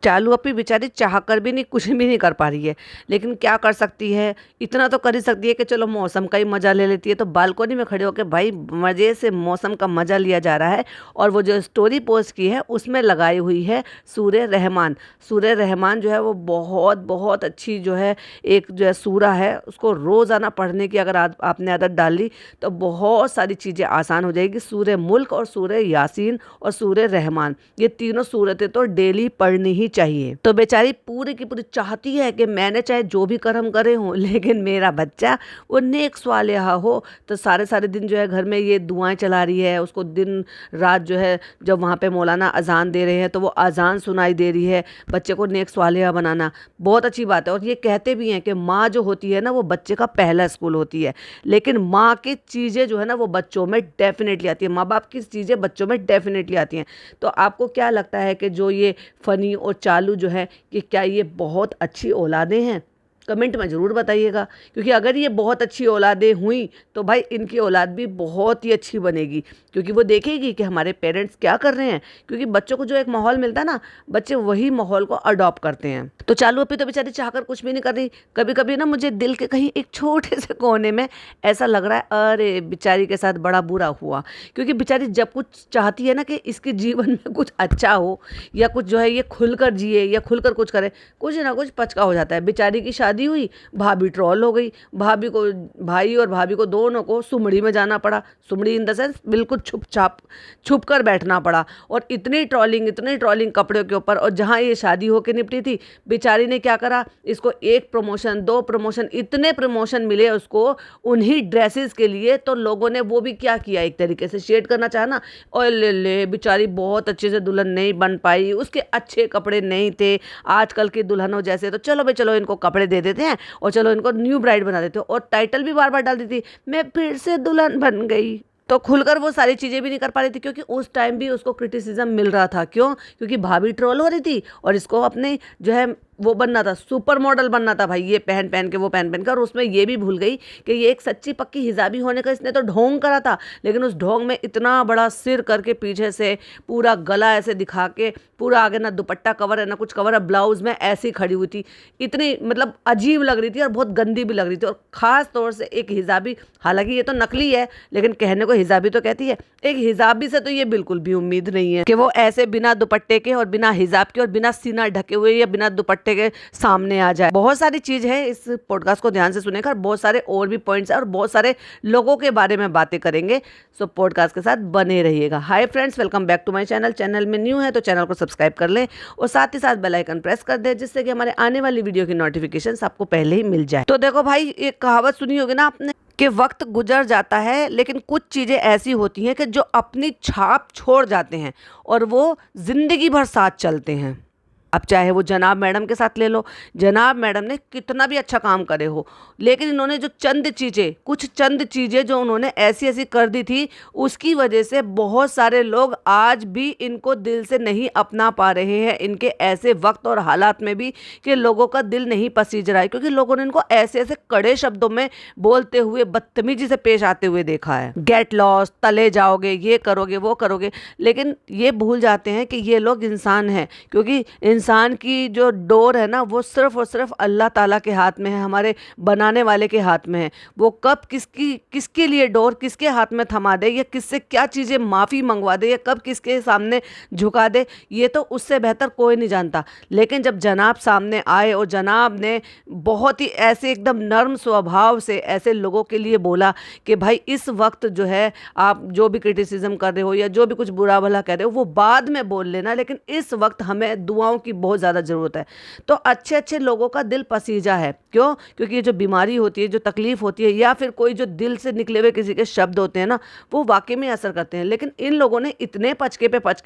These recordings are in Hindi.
चालू अपी बेचारी चाह कर भी नहीं, कुछ भी नहीं कर पा रही है, लेकिन क्या कर सकती है, इतना तो कर ही सकती है कि चलो मौसम का ही मज़ा ले लेती है। तो बालकोनी में खड़े होकर भाई मज़े से मौसम का मज़ा लिया जा रहा है। और वो जो स्टोरी पोस्ट की है उसमें लगाई हुई है सूर्य रहमान। सूर्य रहमान जो है वो बहुत बहुत अच्छी जो है एक जो है सूरा है, उसको रोज़ाना पढ़ने की अगर आपने आदत डाल ली तो बहुत सारी चीज़ें आसान हो जाएगी। सूर्य मुल्क और सूर्य यासीन और सूर्य रहमान, ये तीनों सूरतें तो डेली पढ़नी ही चाहिए। तो बेचारी पूरी की पूरी चाहती है कि मैंने चाहे जो भी कर्म करे हों, लेकिन मेरा बच्चा वो नेक स्वालिहा हो। तो सारे सारे दिन जो है घर में ये दुआएं चला रही है, उसको दिन रात जो है जब वहाँ पे मौलाना अजान दे रहे हैं तो वो अजान सुनाई दे रही है। बच्चे को नेक स्वालिहा बनाना बहुत अच्छी बात है। और ये कहते भी हैं कि माँ जो होती है ना वो बच्चे का पहला स्कूल होती है, लेकिन माँ की चीज़ें जो है ना वो बच्चों में डेफिनेटली आती है, माँ बाप की चीज़ें बच्चों में डेफिनेटली आती हैं। तो आपको क्या लगता है कि जो ये फ़नी और चालू जो है कि क्या ये बहुत अच्छी औलादें हैं? कमेंट में ज़रूर बताइएगा, क्योंकि अगर ये बहुत अच्छी औलादें हुई तो भाई इनकी औलाद भी बहुत ही अच्छी बनेगी, क्योंकि वो देखेगी कि हमारे पेरेंट्स क्या कर रहे हैं। क्योंकि बच्चों को जो एक माहौल मिलता है ना, बच्चे वही माहौल को अडॉप्ट करते हैं। तो चालू अपनी तो बेचारी चाहकर कुछ भी नहीं कर रही। कभी कभी ना मुझे दिल के कहीं एक छोटे से कोने में ऐसा लग रहा है अरे बेचारी के साथ बड़ा बुरा हुआ, क्योंकि बेचारी जब कुछ चाहती है ना कि इसके जीवन में कुछ अच्छा हो या कुछ जो है ये खुलकर जिए या खुलकर कुछ करे, कुछ ना कुछ पचका हो जाता है। बेचारी की शादी हुई, भाभी ट्रोल हो गई, भाभी को, भाई और भाभी को दोनों को सुमड़ी में जाना पड़ा। सुमड़ी इन द सेंस बिल्कुल छुप कर बैठना पड़ा। और इतनी ट्रोलिंग कपड़ों के ऊपर। और जहाँ ये शादी होकर निपटी थी, बेचारी ने क्या करा, इसको 1 प्रमोशन 2 प्रमोशन इतने प्रमोशन मिले उसको उन्हीं ड्रेसेस के लिए। तो लोगों ने वो भी क्या किया, एक तरीके से शेड करना चाहा ना, और ले बेचारी बहुत अच्छे से दुल्हन नहीं बन पाई, उसके अच्छे कपड़े नहीं थे आजकल के दुल्हनों जैसे। तो चलो भाई चलो इनको कपड़े दे देते हैं और चलो इनको न्यू ब्राइड बना देते हो। और टाइटल भी बार बार डाल देती, मैं फिर से दुल्हन बन गई। तो खुलकर वो सारी चीज़ें भी नहीं कर पा रही थी, क्योंकि उस टाइम भी उसको क्रिटिसिज्म मिल रहा था। क्यों? क्योंकि भाभी ट्रोल हो रही थी और इसको अपने जो है वो बनना था, सुपर मॉडल बनना था भाई, ये पहन पहन के वो पहन पहन कर। और उसमें ये भी भूल गई कि ये एक सच्ची पक्की हिजाबी होने का इसने तो ढोंग करा था, लेकिन उस ढोंग में इतना बड़ा सिर करके पीछे से पूरा गला ऐसे दिखा के, पूरा आगे ना दुपट्टा कवर है ना कुछ कवर है, ब्लाउज में ऐसी खड़ी हुई थी, इतनी मतलब अजीब लग रही थी और बहुत गंदी भी लग रही थी। और ख़ास तौर से एक हिजाबी, हालांकि ये तो नकली है लेकिन कहने को हिजाबी तो कहती है, एक हिजाबी से तो ये बिल्कुल भी उम्मीद नहीं है कि वो ऐसे बिना दुपट्टे के और बिना हिजाब के और बिना सीना ढके हुए या बिना दुपट्टे के सामने आ जाए। बहुत सारी चीज है, इस पॉडकास्ट को ध्यान से सुनेगा, बहुत सारे और भी पॉइंट्स है और बहुत सारे लोगों के बारे में बातें करेंगे। सो पॉडकास्ट के साथ बने रहिएगा। Hi friends, welcome back to my channel. Channel में न्यू है तो चैनल को सब्सक्राइब कर लें और साथ ही साथ बेल आइकन प्रेस कर दें, जिससे कि हमारे आने वाली वीडियो की नोटिफिकेशन आपको पहले ही मिल जाए। तो देखो भाई, एक कहावत सुनी होगी ना आपने कि वक्त गुजर जाता है लेकिन कुछ चीज़ें ऐसी होती हैं कि जो अपनी छाप छोड़ जाते हैं और वो जिंदगी भर साथ चलते हैं। अब चाहे वो जनाब मैडम के साथ ले लो, जनाब मैडम ने कितना भी अच्छा काम करे हो, लेकिन इन्होंने जो कुछ चंद चीज़ें जो उन्होंने ऐसी ऐसी कर दी थी, उसकी वजह से बहुत सारे लोग आज भी इनको दिल से नहीं अपना पा रहे हैं, इनके ऐसे वक्त और हालात में भी कि लोगों का दिल नहीं पसीज रहा है, क्योंकि लोगों ने इनको ऐसे ऐसे कड़े शब्दों में बोलते हुए, बदतमीजी से पेश आते हुए देखा है। गेट लॉस्ट, तले जाओगे, ये करोगे वो करोगे, लेकिन ये भूल जाते हैं कि ये लोग इंसान हैं, क्योंकि इंसान की जो डोर है ना वो सिर्फ और सिर्फ अल्लाह ताला के हाथ में है, हमारे बनाने वाले के हाथ में है। वो कब किसके लिए डोर किसके हाथ में थमा दे या किससे क्या चीज़ें माफ़ी मंगवा दे या कब किसके सामने झुका दे, ये तो उससे बेहतर कोई नहीं जानता। लेकिन जब जनाब सामने आए और जनाब ने बहुत ही ऐसे एकदम नर्म स्वभाव से ऐसे लोगों के लिए बोला कि भाई इस वक्त जो है आप जो भी क्रिटिसिज्म कर रहे हो या जो भी कुछ बुरा भला कह रहे हो वो बाद में बोल लेना, लेकिन इस वक्त हमें दुआओं की बहुत ज़्यादा ज़रूरत है। तो अच्छे अच्छे लोगों का दिल पसीजा है। क्यों? क्योंकि ये जो बीमारी होती है, जो तकलीफ होती है, या फिर कोई जो दिल से निकले हुए किसी के शब्द होते हैं ना, वो वाकई में असर करते हैं। लेकिन इन लोगों ने इतने पचके पे पच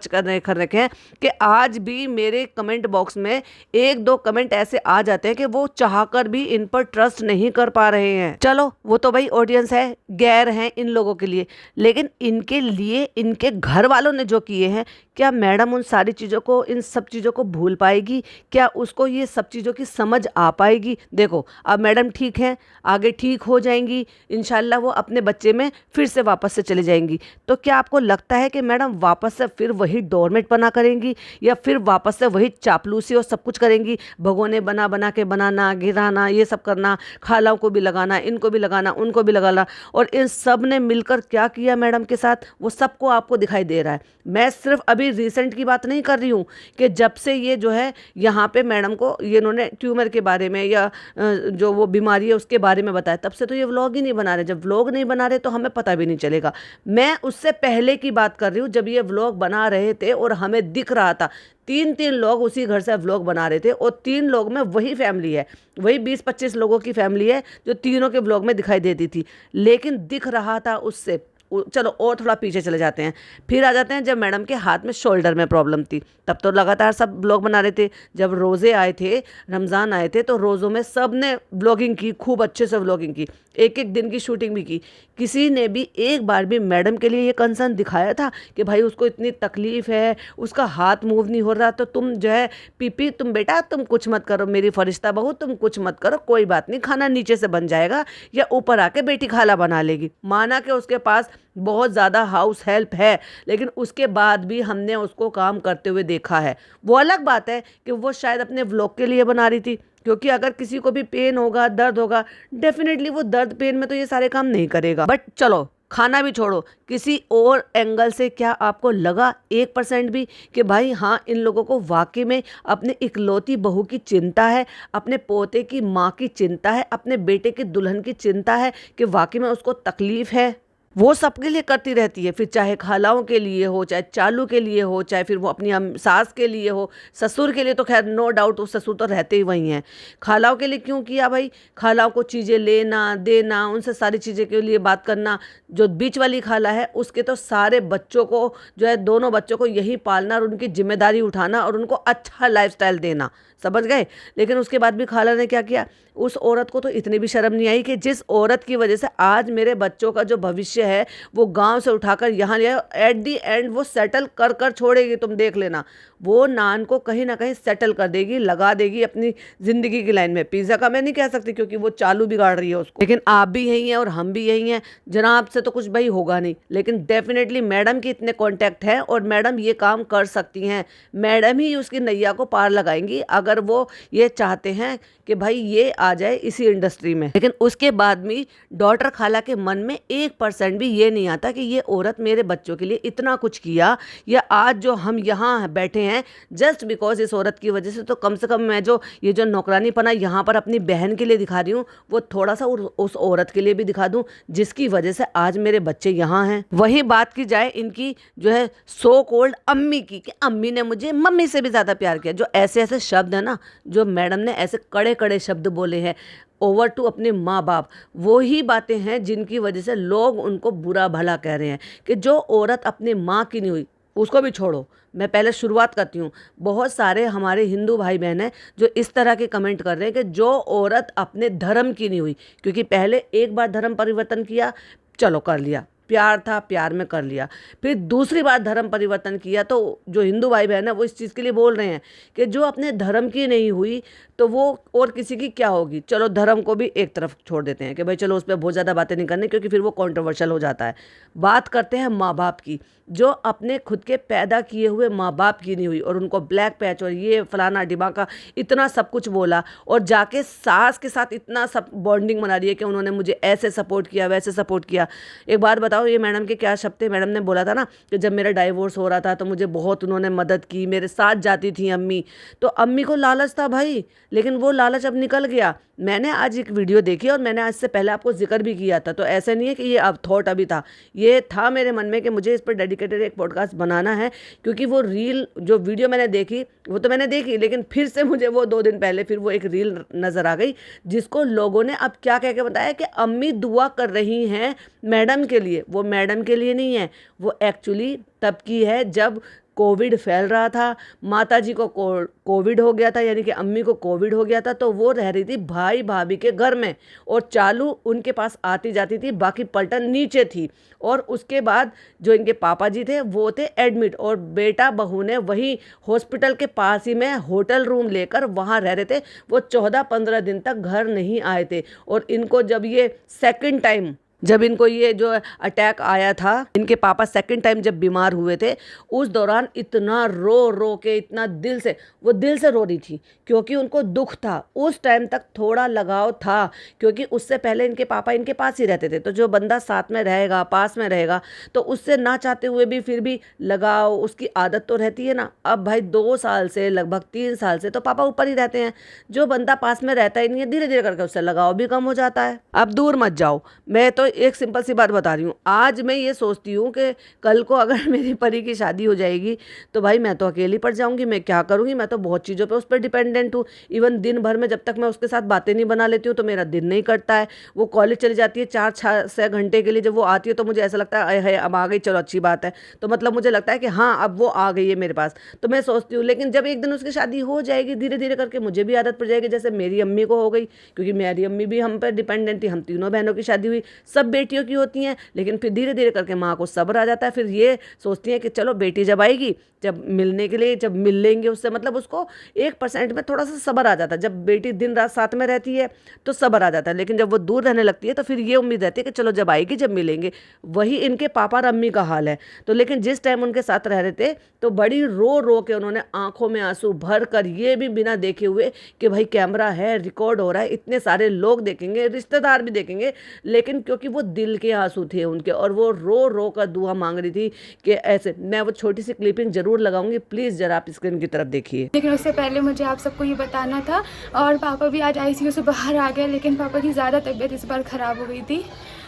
कर रखे हैं कि आज भी मेरे कमेंट बॉक्स में 1-2 कमेंट ऐसे आ जाते हैं कि वो चाहकर भी इन पर ट्रस्ट नहीं कर पा रहे हैं। चलो वो तो भाई ऑडियंस है, गैर हैं इन लोगों के लिए, लेकिन इनके लिए इनके घर वालों ने जो किए हैं, क्या मैडम उन सारी चीज़ों को, इन सब चीज़ों को भूल पाएगी? क्या उसको ये सब चीज़ों की समझ आ पाएगी? देखो अब मैडम ठीक हैं, आगे ठीक हो जाएंगी, इंशाल्लाह वो अपने बच्चे में फिर से वापस से चले जाएंगी। तो क्या आपको लगता है कि मैडम वापस से फिर वही डोरमेट बना करेंगी, या फिर वापस से वही चापलूसी और सब कुछ करेंगी? भगोने बना बना के बनाना, गिराना, ये सब करना, खालाओं को भी लगाना, इनको भी लगाना, उनको भी लगाना, और इन सब ने मिलकर क्या किया मैडम के साथ, वो सबको आपको दिखाई दे रहा है। मैं सिर्फ अभी रिसेंट की बात नहीं कर रही हूँ कि जब से ये जो है यहाँ पे मैडम को ये इन्होंने ट्यूमर के बारे में या जो वो बीमारी है उसके बारे में बताया, तब से तो ये व्लॉग ही नहीं बना रहे। जब व्लॉग नहीं बना रहे तो हमें पता भी नहीं चलेगा। मैं उससे पहले की बात कर रही हूँ, जब ये व्लॉग बना रहे थे और हमें दिख रहा था 3-3 लोग उसी घर से व्लॉग बना रहे थे, और 3 लोग में वही फैमिली है, वही 20-25 लोगों की फैमिली है जो तीनों के व्लॉग में दिखाई देती थी, लेकिन दिख रहा था उससे। चलो और थोड़ा पीछे चले जाते हैं, फिर आ जाते हैं जब मैडम के हाथ में शोल्डर में प्रॉब्लम थी, तब तो लगातार सब ब्लॉग बना रहे थे। जब रोज़े आए थे, रमज़ान आए थे, तो रोज़ों में सब ने ब्लॉगिंग की, खूब अच्छे से ब्लॉगिंग की, एक एक दिन की शूटिंग भी की। किसी ने भी एक बार भी मैडम के लिए ये कंसर्न दिखाया था कि भाई उसको इतनी तकलीफ़ है, उसका हाथ मूव नहीं हो रहा, तो तुम जो है पीपी, तुम बेटा तुम कुछ मत करो, मेरी फरिश्ता बहू तुम कुछ मत करो, कोई बात नहीं, खाना नीचे से बन जाएगा या ऊपर आके बेटी खाला बना लेगी। माना कि उसके पास बहुत ज़्यादा हाउस हेल्प है, लेकिन उसके बाद भी हमने उसको काम करते हुए देखा है। वो अलग बात है कि वो शायद अपने व्लॉग के लिए बना रही थी, क्योंकि अगर किसी को भी पेन होगा, दर्द होगा, डेफिनेटली वो दर्द पेन में तो ये सारे काम नहीं करेगा। बट चलो खाना भी छोड़ो, किसी और एंगल से क्या आपको लगा 1% भी कि भाई हाँ इन लोगों को वाकई में अपने इकलौती बहू की चिंता है, अपने पोते की माँ की चिंता है, अपने बेटे की दुल्हन की चिंता है, कि वाकई में उसको तकलीफ़ है? वो सबके लिए करती रहती है, फिर चाहे खालाओं के लिए हो, चाहे चालू के लिए हो, चाहे फिर वो अपनी सास के लिए हो, ससुर के लिए तो खैर नो डाउट वो ससुर तो रहते ही वही हैं। खालाओं के लिए क्यों किया भाई? खालाओं को चीज़ें लेना देना, उनसे सारी चीज़ें के लिए बात करना। जो बीच वाली खाला है उसके तो सारे बच्चों को जो है, दोनों बच्चों को यही पालना और उनकी जिम्मेदारी उठाना और उनको अच्छा लाइफस्टाइल देना, समझ गए? लेकिन उसके बाद भी खाला ने क्या किया? उस औरत को तो इतनी भी शर्म नहीं आई कि जिस औरत की वजह से आज मेरे बच्चों का जो भविष्य है वो गांव से उठाकर यहाँ ले आए, एट दी एंड वो सेटल कर कर छोड़ेगी। तुम देख लेना, वो नान को कहीं ना कहीं सेटल कर देगी, लगा देगी अपनी ज़िंदगी की लाइन में। पिज़्ज़ा का मैं नहीं कह सकती क्योंकि वो चालू बिगाड़ रही है उसको, लेकिन आप भी यही हैं और हम भी यही हैं। जनाब से तो कुछ भाई होगा नहीं, लेकिन डेफिनेटली मैडम के इतने कॉन्टैक्ट हैं और मैडम ये काम कर सकती हैं। मैडम ही उसकी नैया को पार लगाएंगी अगर वो ये चाहते हैं कि भाई ये आ जाए इसी इंडस्ट्री में। लेकिन उसके बाद भी डॉटर खाला के मन में 1% भी ये नहीं आता कि ये औरत मेरे बच्चों के लिए इतना कुछ किया, या आज जो हम यहाँ बैठे हैं जस्ट बिकॉज इस औरत की वजह से। तो कम से कम मैं जो ये जो नौकरानीपना यहाँ पर अपनी बहन के लिए दिखा रही हूँ, वो थोड़ा सा उस औरत के लिए भी दिखा दूँ जिसकी वजह से आज मेरे बच्चे यहाँ हैं। वही बात की जाए इनकी जो है सो कॉल्ड अम्मी की, कि अम्मी ने मुझे मम्मी से भी ज़्यादा प्यार किया। जो ऐसे ऐसे शब्द है ना, जो मैडम ने ऐसे कड़े कड़े शब्द बोले हैं ओवर टू अपने माँ बाप, वो ही बातें हैं जिनकी वजह से लोग उनको बुरा भला कह रहे हैं। कि जो औरत अपने माँ की नहीं हुई, उसको भी छोड़ो, मैं पहले शुरुआत करती हूँ। बहुत सारे हमारे हिंदू भाई बहन हैं जो इस तरह के कमेंट कर रहे हैं कि जो औरत अपने धर्म की नहीं हुई, क्योंकि पहले एक बार धर्म परिवर्तन किया, चलो कर लिया, प्यार था प्यार में कर लिया, फिर दूसरी बार धर्म परिवर्तन किया, तो जो हिंदू भाई बहन है वो इस चीज़ के लिए बोल रहे हैं कि जो अपने धर्म की नहीं हुई तो वो और किसी की क्या होगी। चलो धर्म को भी एक तरफ छोड़ देते हैं कि भाई चलो उस पर बहुत ज़्यादा बातें नहीं करनी, क्योंकि फिर वो कंट्रोवर्शियल हो जाता है। बात करते हैं माँ बाप की, जो अपने खुद के पैदा किए हुए माँ बाप की नहीं हुई और उनको ब्लैक पैच और ये फलाना डिमाका इतना सब कुछ बोला, और जाके सास के साथ इतना सब बॉन्डिंग बना रही है कि उन्होंने मुझे ऐसे सपोर्ट किया वैसे सपोर्ट किया। एक बात बताओ, ये मैडम के क्या शब्द थे? मैडम ने बोला था ना कि जब मेरा डाइवोर्स हो रहा था तो मुझे बहुत उन्होंने मदद की, मेरे साथ जाती थी अम्मी। तो अम्मी को लालच था भाई, लेकिन वो लालच अब निकल गया। मैंने आज एक वीडियो देखी और मैंने आज से पहले आपको जिक्र भी किया था, तो ऐसे नहीं है कि ये अब थॉट अभी था, ये था मेरे मन में कि मुझे इस पर डेडिकेटेड एक पॉडकास्ट बनाना है। क्योंकि वो रील जो वीडियो मैंने देखी वो तो मैंने देखी, लेकिन फिर से मुझे वो 2 दिन पहले फिर वो एक रील नज़र आ गई जिसको लोगों ने अब क्या कह के बताया कि अम्मी दुआ कर रही हैं मैडम के लिए। वो मैडम के लिए नहीं है, वो एक्चुअली तब की है जब कोविड फैल रहा था, माता जी को कोविड हो गया था, यानी कि अम्मी को कोविड हो गया था, तो वो रह रही थी भाई भाभी के घर में और चालू उनके पास आती जाती थी, बाकी पलटन नीचे थी। और उसके बाद जो इनके पापा जी थे वो थे एडमिट, और बेटा बहू ने वही हॉस्पिटल के पास ही में होटल रूम लेकर वहाँ रह रहे थे। वो 14-15 दिन तक घर नहीं आए थे। और इनको जब ये सेकंड टाइम, जब इनको ये जो अटैक आया था, इनके पापा सेकंड टाइम जब बीमार हुए थे, उस दौरान इतना रो रो के, इतना दिल से, वो दिल से रो रही थी क्योंकि उनको दुख था। उस टाइम तक थोड़ा लगाव था क्योंकि उससे पहले इनके पापा इनके पास ही रहते थे। तो जो बंदा साथ में रहेगा, पास में रहेगा, तो उससे ना चाहते हुए भी फिर भी लगाव, उसकी आदत तो रहती है ना। अब भाई 2 साल से, लगभग 3 साल से तो पापा ऊपर ही रहते हैं। जो बंदा पास में रहता ही नहीं है, धीरे धीरे करके उससे लगाव भी कम हो जाता है। अब दूर मत जाओ। मैं तो एक सिंपल सी बात बता रही हूँ, आज मैं ये सोचती हूँ कि कल को अगर मेरी परी की शादी हो जाएगी तो भाई मैं तो अकेली पड़ जाऊंगी। मैं क्या करूँगी? मैं तो बहुत चीज़ों पे उस पर डिपेंडेंट हूँ। इवन दिन भर में जब तक मैं उसके साथ बातें नहीं बना लेती हूँ तो मेरा दिन नहीं कटता है। वो कॉलेज चली जाती है 4-6 घंटे के लिए, जब वो आती है तो मुझे ऐसा लगता है अरे अब आ गई, चलो अच्छी बात है। तो मतलब मुझे लगता है कि हाँ अब वो आ गई है मेरे पास, तो मैं सोचती हूँ। लेकिन जब एक दिन उसकी शादी हो जाएगी, धीरे धीरे करके मुझे भी आदत पड़ जाएगी, जैसे मेरी अम्मी को हो गई, क्योंकि मेरी अम्मी भी हम पर डिपेंडेंट थी। हम तीनों बहनों की शादी हुई, सब बेटियों की होती हैं, लेकिन फिर धीरे धीरे करके माँ को सब्र आ जाता है। फिर ये सोचती है कि चलो बेटी जब आएगी, जब मिलने के लिए, जब मिल लेंगे उससे, मतलब उसको 1% में थोड़ा सा सब्र आ जाता है। जब बेटी दिन रात साथ में रहती है तो सब्र आ जाता है, लेकिन जब वो दूर रहने लगती है तो फिर ये उम्मीद रहती है कि चलो जब आएगी, जब मिलेंगे। वही इनके पापा और अम्मी का हाल है। तो लेकिन जिस टाइम उनके साथ रह रहे थे तो बड़ी रो रो के उन्होंने आंखों में आंसू भर कर, ये भी बिना देखे हुए कि भाई कैमरा है, रिकॉर्ड हो रहा है, इतने सारे लोग देखेंगे, रिश्तेदार भी देखेंगे, लेकिन क्योंकि वो दिल के आंसू थे उनके, और वो रो रो कर दुआ मांग रही थी कि ऐसे। मैं वो छोटी सी क्लिपिंग जरूर लगाऊंगी, प्लीज जरा आप स्क्रीन की तरफ देखिए। लेकिन उससे पहले मुझे आप सबको ये बताना था, और पापा भी आज आईसीयू से बाहर आ गए, लेकिन पापा की ज़्यादा तबीयत इस बार ख़राब हो गई थी,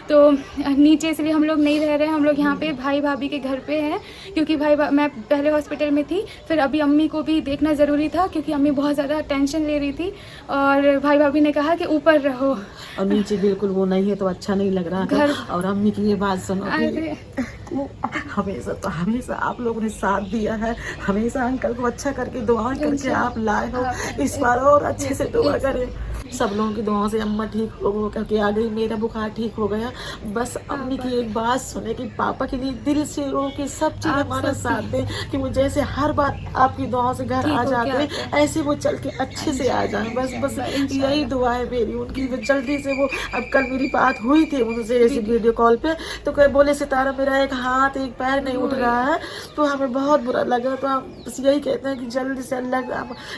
तो नीचे इसलिए हम लोग नहीं रह रहे हैं। हम लोग यहाँ पे भाई भाभी के घर पे हैं, क्योंकि मैं पहले हॉस्पिटल में थी, फिर अभी अम्मी को भी देखना ज़रूरी था क्योंकि अम्मी बहुत ज़्यादा टेंशन ले रही थी, और भाई भाभी ने कहा कि ऊपर रहो और नीचे बिल्कुल वो नहीं है तो अच्छा नहीं लग रहा है। और अम्मी की ये बात सुनो कि हमेशा आप लोगों ने साथ दिया है, हमेशा अंकल को अच्छा करके दुआ करके आप लाए हो, इस बार और अच्छे से दुआ करें। सब लोगों की दुआओं से अम्मा ठीक हो करके आ गई, मेरा बुखार ठीक हो गया। बस अम्मी की एक बात सुने कि पापा के लिए दिल से रो के सब चीज़ हमारा साथ दें, कि वो जैसे हर बार आपकी दुआओं से घर आ जाते ऐसे वो चल के अच्छे से आ जाए। बस यही दुआ है मेरी उनकी, जल्दी से वो। अब कल मेरी बात हुई थी उनसे ऐसी वीडियो कॉल पे, तो कहे बोले सितारा मेरा एक हाथ एक पैर नहीं उठ रहा है, तो हमें बहुत बुरा लगा। तो हम बस यही कहते हैं कि जल्दी से अल्लाह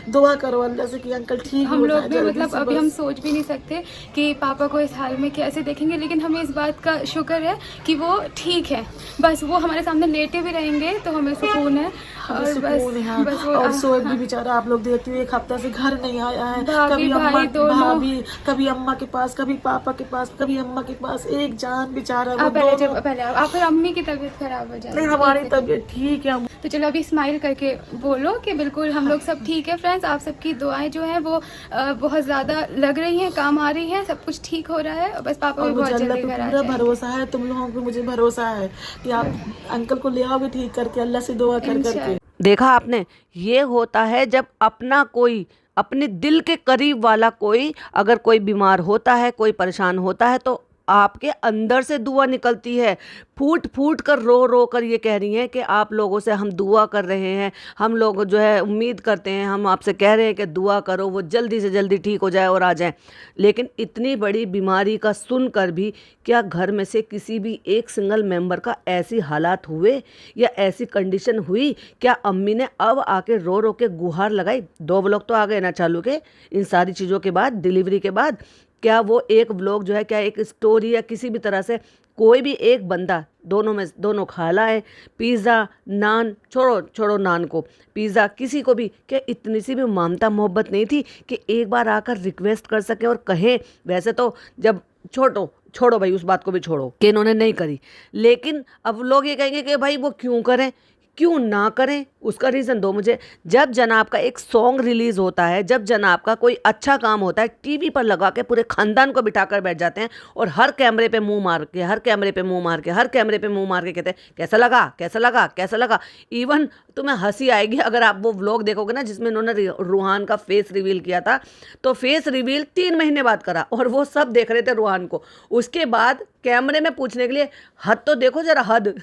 दुआ करो अल्लाह से कि अंकल ठीक हम हो लोग जाए भी, जल्दी मतलब से। अभी हम सोच भी नहीं सकते कि पापा को इस हाल में कैसे देखेंगे, लेकिन हमें इस बात का शुक्र है कि वो ठीक है। बस वो हमारे सामने लेटे भी रहेंगे तो हमें सुकून है। और बस वो और सोएब भी बेचारा आप लोग देखते हो 1 हफ्ता से घर नहीं आया है, कभी भाभी कभी अम्मा के पास, कभी पापा के पास, कभी अम्मा के पास। एक जान बेचारा वो पहले आप, फिर अम्मी की तबीयत खराब हो जाए। नहीं हमारी तबीयत ठीक है। तो चलो अभी स्माइल करके बोलो कि बिल्कुल हम लोग सब ठीक है। फ्रेंड्स, आप सबकी दुआएं जो हैं वो बहुत ज़्यादा लग रही हैं, काम आ रही हैं, सब कुछ ठीक हो रहा है। बस पापा भी बहुत जल्दी घर आ जाएंगे। भरोसा है तुम लोगों को, मुझे भरोसा है कि आप अंकल को ले आओगे ठीक करके, अल्लाह से दुआ कर करके। देखा आपने, ये होता है जब अपना कोई, अपने दिल के करीब वाला कोई, अगर कोई बीमार होता है, कोई परेशान होता है, तो आपके अंदर से दुआ निकलती है। फूट फूट कर रो रो कर ये कह रही हैं कि आप लोगों से हम दुआ कर रहे हैं, हम लोग जो है उम्मीद करते हैं, हम आपसे कह रहे हैं कि दुआ करो वो जल्दी से जल्दी ठीक हो जाए और आ जाए। लेकिन इतनी बड़ी बीमारी का सुनकर भी क्या घर में से किसी भी एक सिंगल मेंबर का ऐसी हालात हुए या ऐसी कंडीशन हुई? क्या अम्मी ने अब आके रो रो के गुहार लगाई? 2 व्लॉग तो आ गए ना चालू के इन सारी चीज़ों के बाद, डिलीवरी के बाद। क्या वो एक व्लॉग जो है, क्या एक स्टोरी या किसी भी तरह से कोई भी एक बंदा, दोनों खाला है, पिज़्ज़ा नान, छोड़ो नान को, पिज़्ज़ा किसी को भी, क्या इतनी सी भी ममता मोहब्बत नहीं थी कि एक बार आकर रिक्वेस्ट कर सके और कहे? वैसे तो जब छोड़ो भाई, उस बात को भी छोड़ो कि इन्होंने नहीं करी, लेकिन अब लोग ये कहेंगे कि भाई वो क्यों करें, क्यों ना करें, उसका रीज़न दो मुझे। जब जनाब का एक सॉन्ग रिलीज़ होता है, जब जनाब का कोई अच्छा काम होता है, टीवी पर लगा के पूरे खानदान को बिठा कर बैठ जाते हैं और हर कैमरे पे मुंह मार के, हर कैमरे पे मुंह मार के, हर कैमरे पे मुंह मार के कहते हैं कैसा लगा, कैसा लगा, कैसा लगा। इवन तुम्हें हंसी आएगी अगर आप वो व्लॉग देखोगे ना जिसमें इन्होंने रूहान का फेस रिवील किया था। तो फेस रिवील 3 महीने बाद करा और वो सब देख रहे थे रूहान को। उसके बाद कैमरे में पूछने के लिए हद तो देखो जरा, हद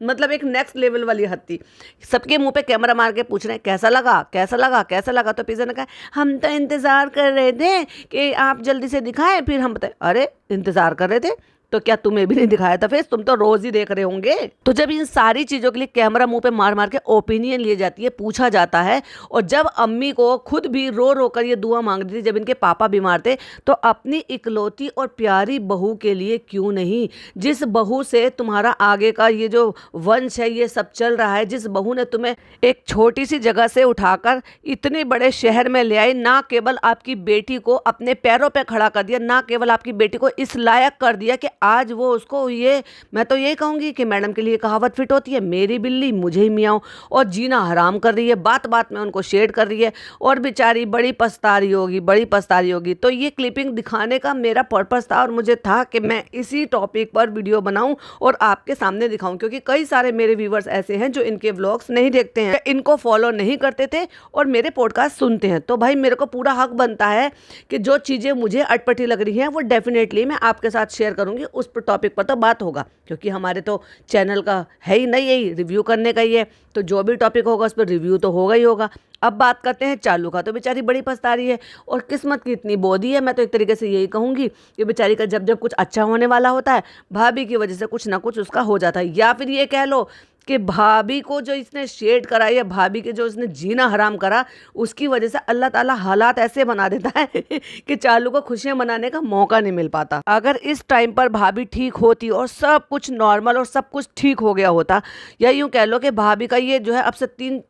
मतलब एक नेक्स्ट लेवल वाली हद थी। सबके मुंह पे कैमरा मार के पूछ रहे हैं कैसा लगा, कैसा लगा, कैसा लगा। तो पिज़्ज़ा ने कहा हम तो इंतज़ार कर रहे थे कि आप जल्दी से दिखाएं, फिर हम बताए अरे इंतज़ार कर रहे थे तो क्या तुम्हें भी नहीं दिखाया था फेस, तुम तो रोज ही देख रहे होंगे। तो जब इन सारी चीज़ों के लिए कैमरा मुंह पे मार मार के ओपिनियन लिए जाती है, पूछा जाता है, और जब अम्मी को खुद भी रो रो कर ये दुआ मांग रही थी जब इनके पापा बीमार थे, तो अपनी इकलौती और प्यारी बहू के लिए क्यों नहीं, जिस बहू से तुम्हारा आगे का ये जो वंश है ये सब चल रहा है, जिस बहू ने तुम्हें एक छोटी सी जगह से उठाकर इतने बड़े शहर में ले आई, ना केवल आपकी बेटी को अपने पैरों पे खड़ा कर दिया, ना केवल आपकी बेटी को इस लायक कर दिया कि आज वो उसको ये, मैं तो ये कहूँगी कि मैडम के लिए कहावत फिट होती है, मेरी बिल्ली मुझे ही मियाऊं, और जीना हराम कर रही है, बात बात में उनको शेड कर रही है और बेचारी बड़ी पछता रही होगी, बड़ी पछता रही होगी। तो ये क्लिपिंग दिखाने का मेरा पर्पस था और मुझे था कि मैं इसी टॉपिक पर वीडियो बनाऊं और आपके सामने दिखाऊं, क्योंकि कई सारे मेरे व्यूवर्स ऐसे हैं जो इनके व्लॉग्स नहीं देखते हैं, इनको फॉलो नहीं करते थे और मेरे पॉडकास्ट सुनते हैं। तो भाई मेरे को पूरा हक बनता है कि जो चीज़ें मुझे अटपटी लग रही हैं वो डेफिनेटली मैं आपके साथ शेयर करूँगी, उस टॉपिक पर तो बात होगा, क्योंकि हमारे तो चैनल का है ही नहीं, यही रिव्यू करने का ही है, तो जो भी टॉपिक होगा उस पर रिव्यू तो होगा ही होगा। अब बात करते हैं चालू का। तो बेचारी बड़ी पछता रही है और किस्मत की इतनी बोधी है, मैं तो एक तरीके से यही कहूँगी कि बेचारी का जब जब कुछ अच्छा होने वाला होता है भाभी की वजह से कुछ ना कुछ उसका हो जाता है, या फिर ये कह लो कि भाभी को जो इसने शेड करा या भाभी के जो इसने जीना हराम करा, उसकी वजह से अल्लाह ताला हालात ऐसे बना देता है कि चालू को खुशियां मनाने का मौका नहीं मिल पाता। अगर इस टाइम पर भाभी ठीक होती और सब कुछ नॉर्मल और सब कुछ ठीक हो गया होता, या यूँ कह लो कि भाभी का ये जो है अब से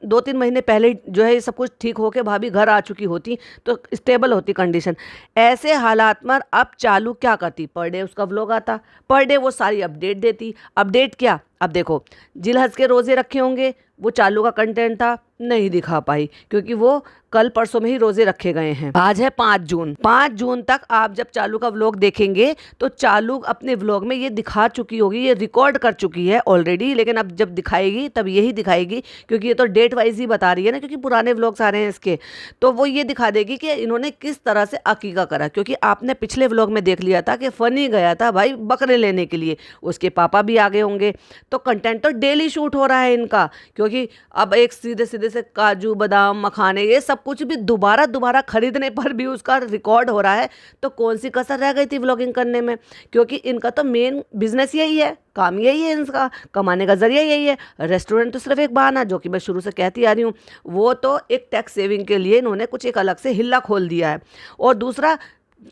2-3 महीने पहले जो है ये सब कुछ ठीक होके भाभी घर आ चुकी होती तो स्टेबल होती कंडीशन। ऐसे हालात में अब चालू क्या करती, पर डे उसका व्लॉग आता, पर डे वो सारी अपडेट देती। अपडेट क्या, अब देखो जिलहज के रोज़े रखे होंगे, वो चालू का कंटेंट था, नहीं दिखा पाई क्योंकि वो कल परसों में ही रोजे रखे गए हैं। आज है 5 जून। 5 जून तक आप जब चालू का व्लॉग देखेंगे तो चालू अपने व्लॉग में ये दिखा चुकी होगी, ये रिकॉर्ड कर चुकी है ऑलरेडी, लेकिन अब जब दिखाएगी तब यही दिखाएगी, क्योंकि ये तो डेट वाइज ही बता रही है ना, क्योंकि पुराने व्लॉग सारे हैं इसके, तो वो ये दिखा देगी कि इन्होंने किस तरह से अकीका करा। क्योंकि आपने पिछले व्लॉग में देख लिया था कि फनी गया था भाई बकरे लेने के लिए, उसके पापा भी आगे होंगे, तो कंटेंट तो डेली शूट हो रहा है इनका, क्योंकि अब एक सीधे सीधे से काजू बादाम मखाने ये सब कुछ भी दोबारा खरीदने पर भी उसका रिकॉर्ड हो रहा है। तो कौन सी कसर रह गई थी व्लॉगिंग करने में, क्योंकि इनका तो मेन बिजनेस यही है, काम यही है, इनका कमाने का जरिया यही है। रेस्टोरेंट तो सिर्फ एक बहाना, जो कि मैं शुरू से कहती आ रही हूँ, वो तो एक टैक्स सेविंग के लिए इन्होंने कुछ एक अलग से हिल्ला खोल दिया है। और दूसरा,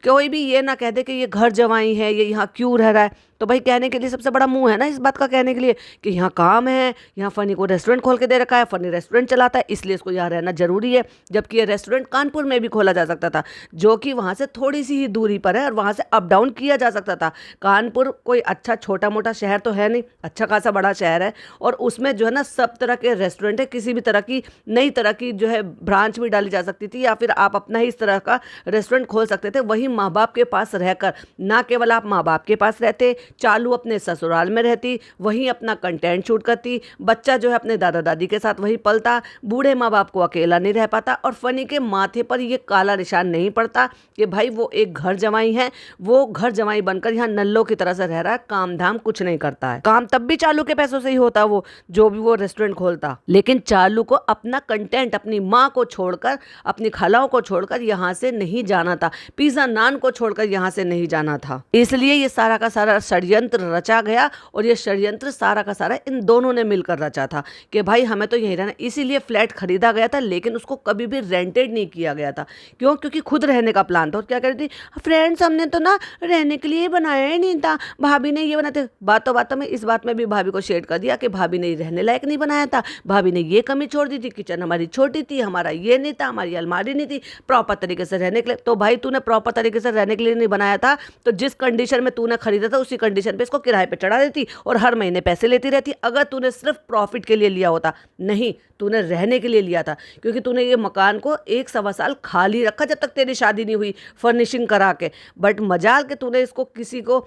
कोई भी ये ना कह दे कि ये घर जवाई है, ये यहाँ क्यों रह रहा है, तो भाई कहने के लिए सबसे बड़ा मुंह है ना इस बात का, कहने के लिए कि यहाँ काम है, यहाँ फनी को रेस्टोरेंट खोल के दे रखा है, फनी रेस्टोरेंट चलाता है इसलिए इसको यहाँ रहना जरूरी है। जबकि ये रेस्टोरेंट कानपुर में भी खोला जा सकता था, जो कि वहाँ से थोड़ी सी ही दूरी पर है और वहाँ से अप डाउन किया जा सकता था। कानपुर कोई अच्छा छोटा मोटा शहर तो है नहीं, अच्छा खासा बड़ा शहर है, और उसमें जो है ना सब तरह के रेस्टोरेंट है, किसी भी तरह की नई तरह की जो है ब्रांच भी डाली जा सकती थी, या फिर आप अपना ही इस तरह का रेस्टोरेंट खोल सकते थे। वहीं माँ बाप के पास रहकर, ना केवल आप माँ बाप के पास रहते, चालू अपने ससुराल में रहती, वहीं अपना कंटेंट शूट करती, बच्चा जो है अपने दादा दादी के साथ वहीं पलता, बूढ़े माँ बाप को अकेला नहीं रह पाता, और फनी के माथे पर ये काला निशान नहीं पड़ता कि भाई वो एक घर जमाई है, वो घर जमाई बनकर यहाँ नल्लों की तरह से रह रहा है, काम धाम कुछ नहीं करता है। काम तब भी चालू के पैसों से ही होता, वो जो भी वो रेस्टोरेंट खोलता, लेकिन चालू को अपना कंटेंट अपनी माँ को छोड़कर, अपनी खालाओं को छोड़कर यहाँ से नहीं जाना था, पिज्जा नान को छोड़कर यहाँ से नहीं जाना था। इसलिए ये सारा का सारा षड्यंत्र रचा गया, और ये षड्यंत्र सारा का सारा इन दोनों ने मिलकर रचा था कि भाई हमें तो यहीं रहना। इसीलिए फ्लैट खरीदा गया था, लेकिन उसको कभी भी रेंटेड नहीं किया गया था। क्यों? क्योंकि खुद रहने का प्लान था। और क्या कह रही थी, फ्रेंड्स हमने तो ना रहने के लिए बनाया ही नहीं था, भाभी ने ये बनाते। बातों बातों में इस बात में भी भाभी को शेड कर दिया कि भाभी ने रहने लायक नहीं बनाया था, भाभी ने ये कमी छोड़ दी थी, किचन हमारी छोटी थी, हमारा ये नहीं था, हमारी अलमारी नहीं थी प्रॉपर तरीके से रहने के लिए। तो भाई तूने प्रॉपर तरीके से रहने के लिए नहीं बनाया था, तो जिस कंडीशन में तूने खरीदा था उसी कंडीशन पे इसको किराए पे चढ़ा देती और हर महीने पैसे लेती रहती। अगर तूने सिर्फ प्रॉफिट के लिए लिया होता, नहीं, तूने रहने के लिए लिया था, क्योंकि तूने ये मकान को 1-1.25 साल खाली रखा जब तक तेरी शादी नहीं हुई, फर्निशिंग करा के। बट मजाल के तूने इसको किसी को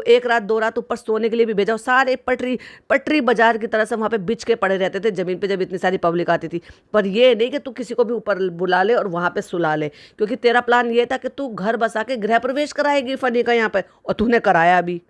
1 रात 2 रात ऊपर सोने के लिए भी भेजा। सारे पटरी बाजार की तरह से वहाँ पे बिछ के पड़े रहते थे ज़मीन पे जब इतनी सारी पब्लिक आती थी। पर ये नहीं कि तू किसी को भी ऊपर बुला ले और वहाँ पे सुला ले, क्योंकि तेरा प्लान ये था कि तू घर बसा के गृह प्रवेश कराएगी फनी का यहाँ पे, और तूने कराया भी।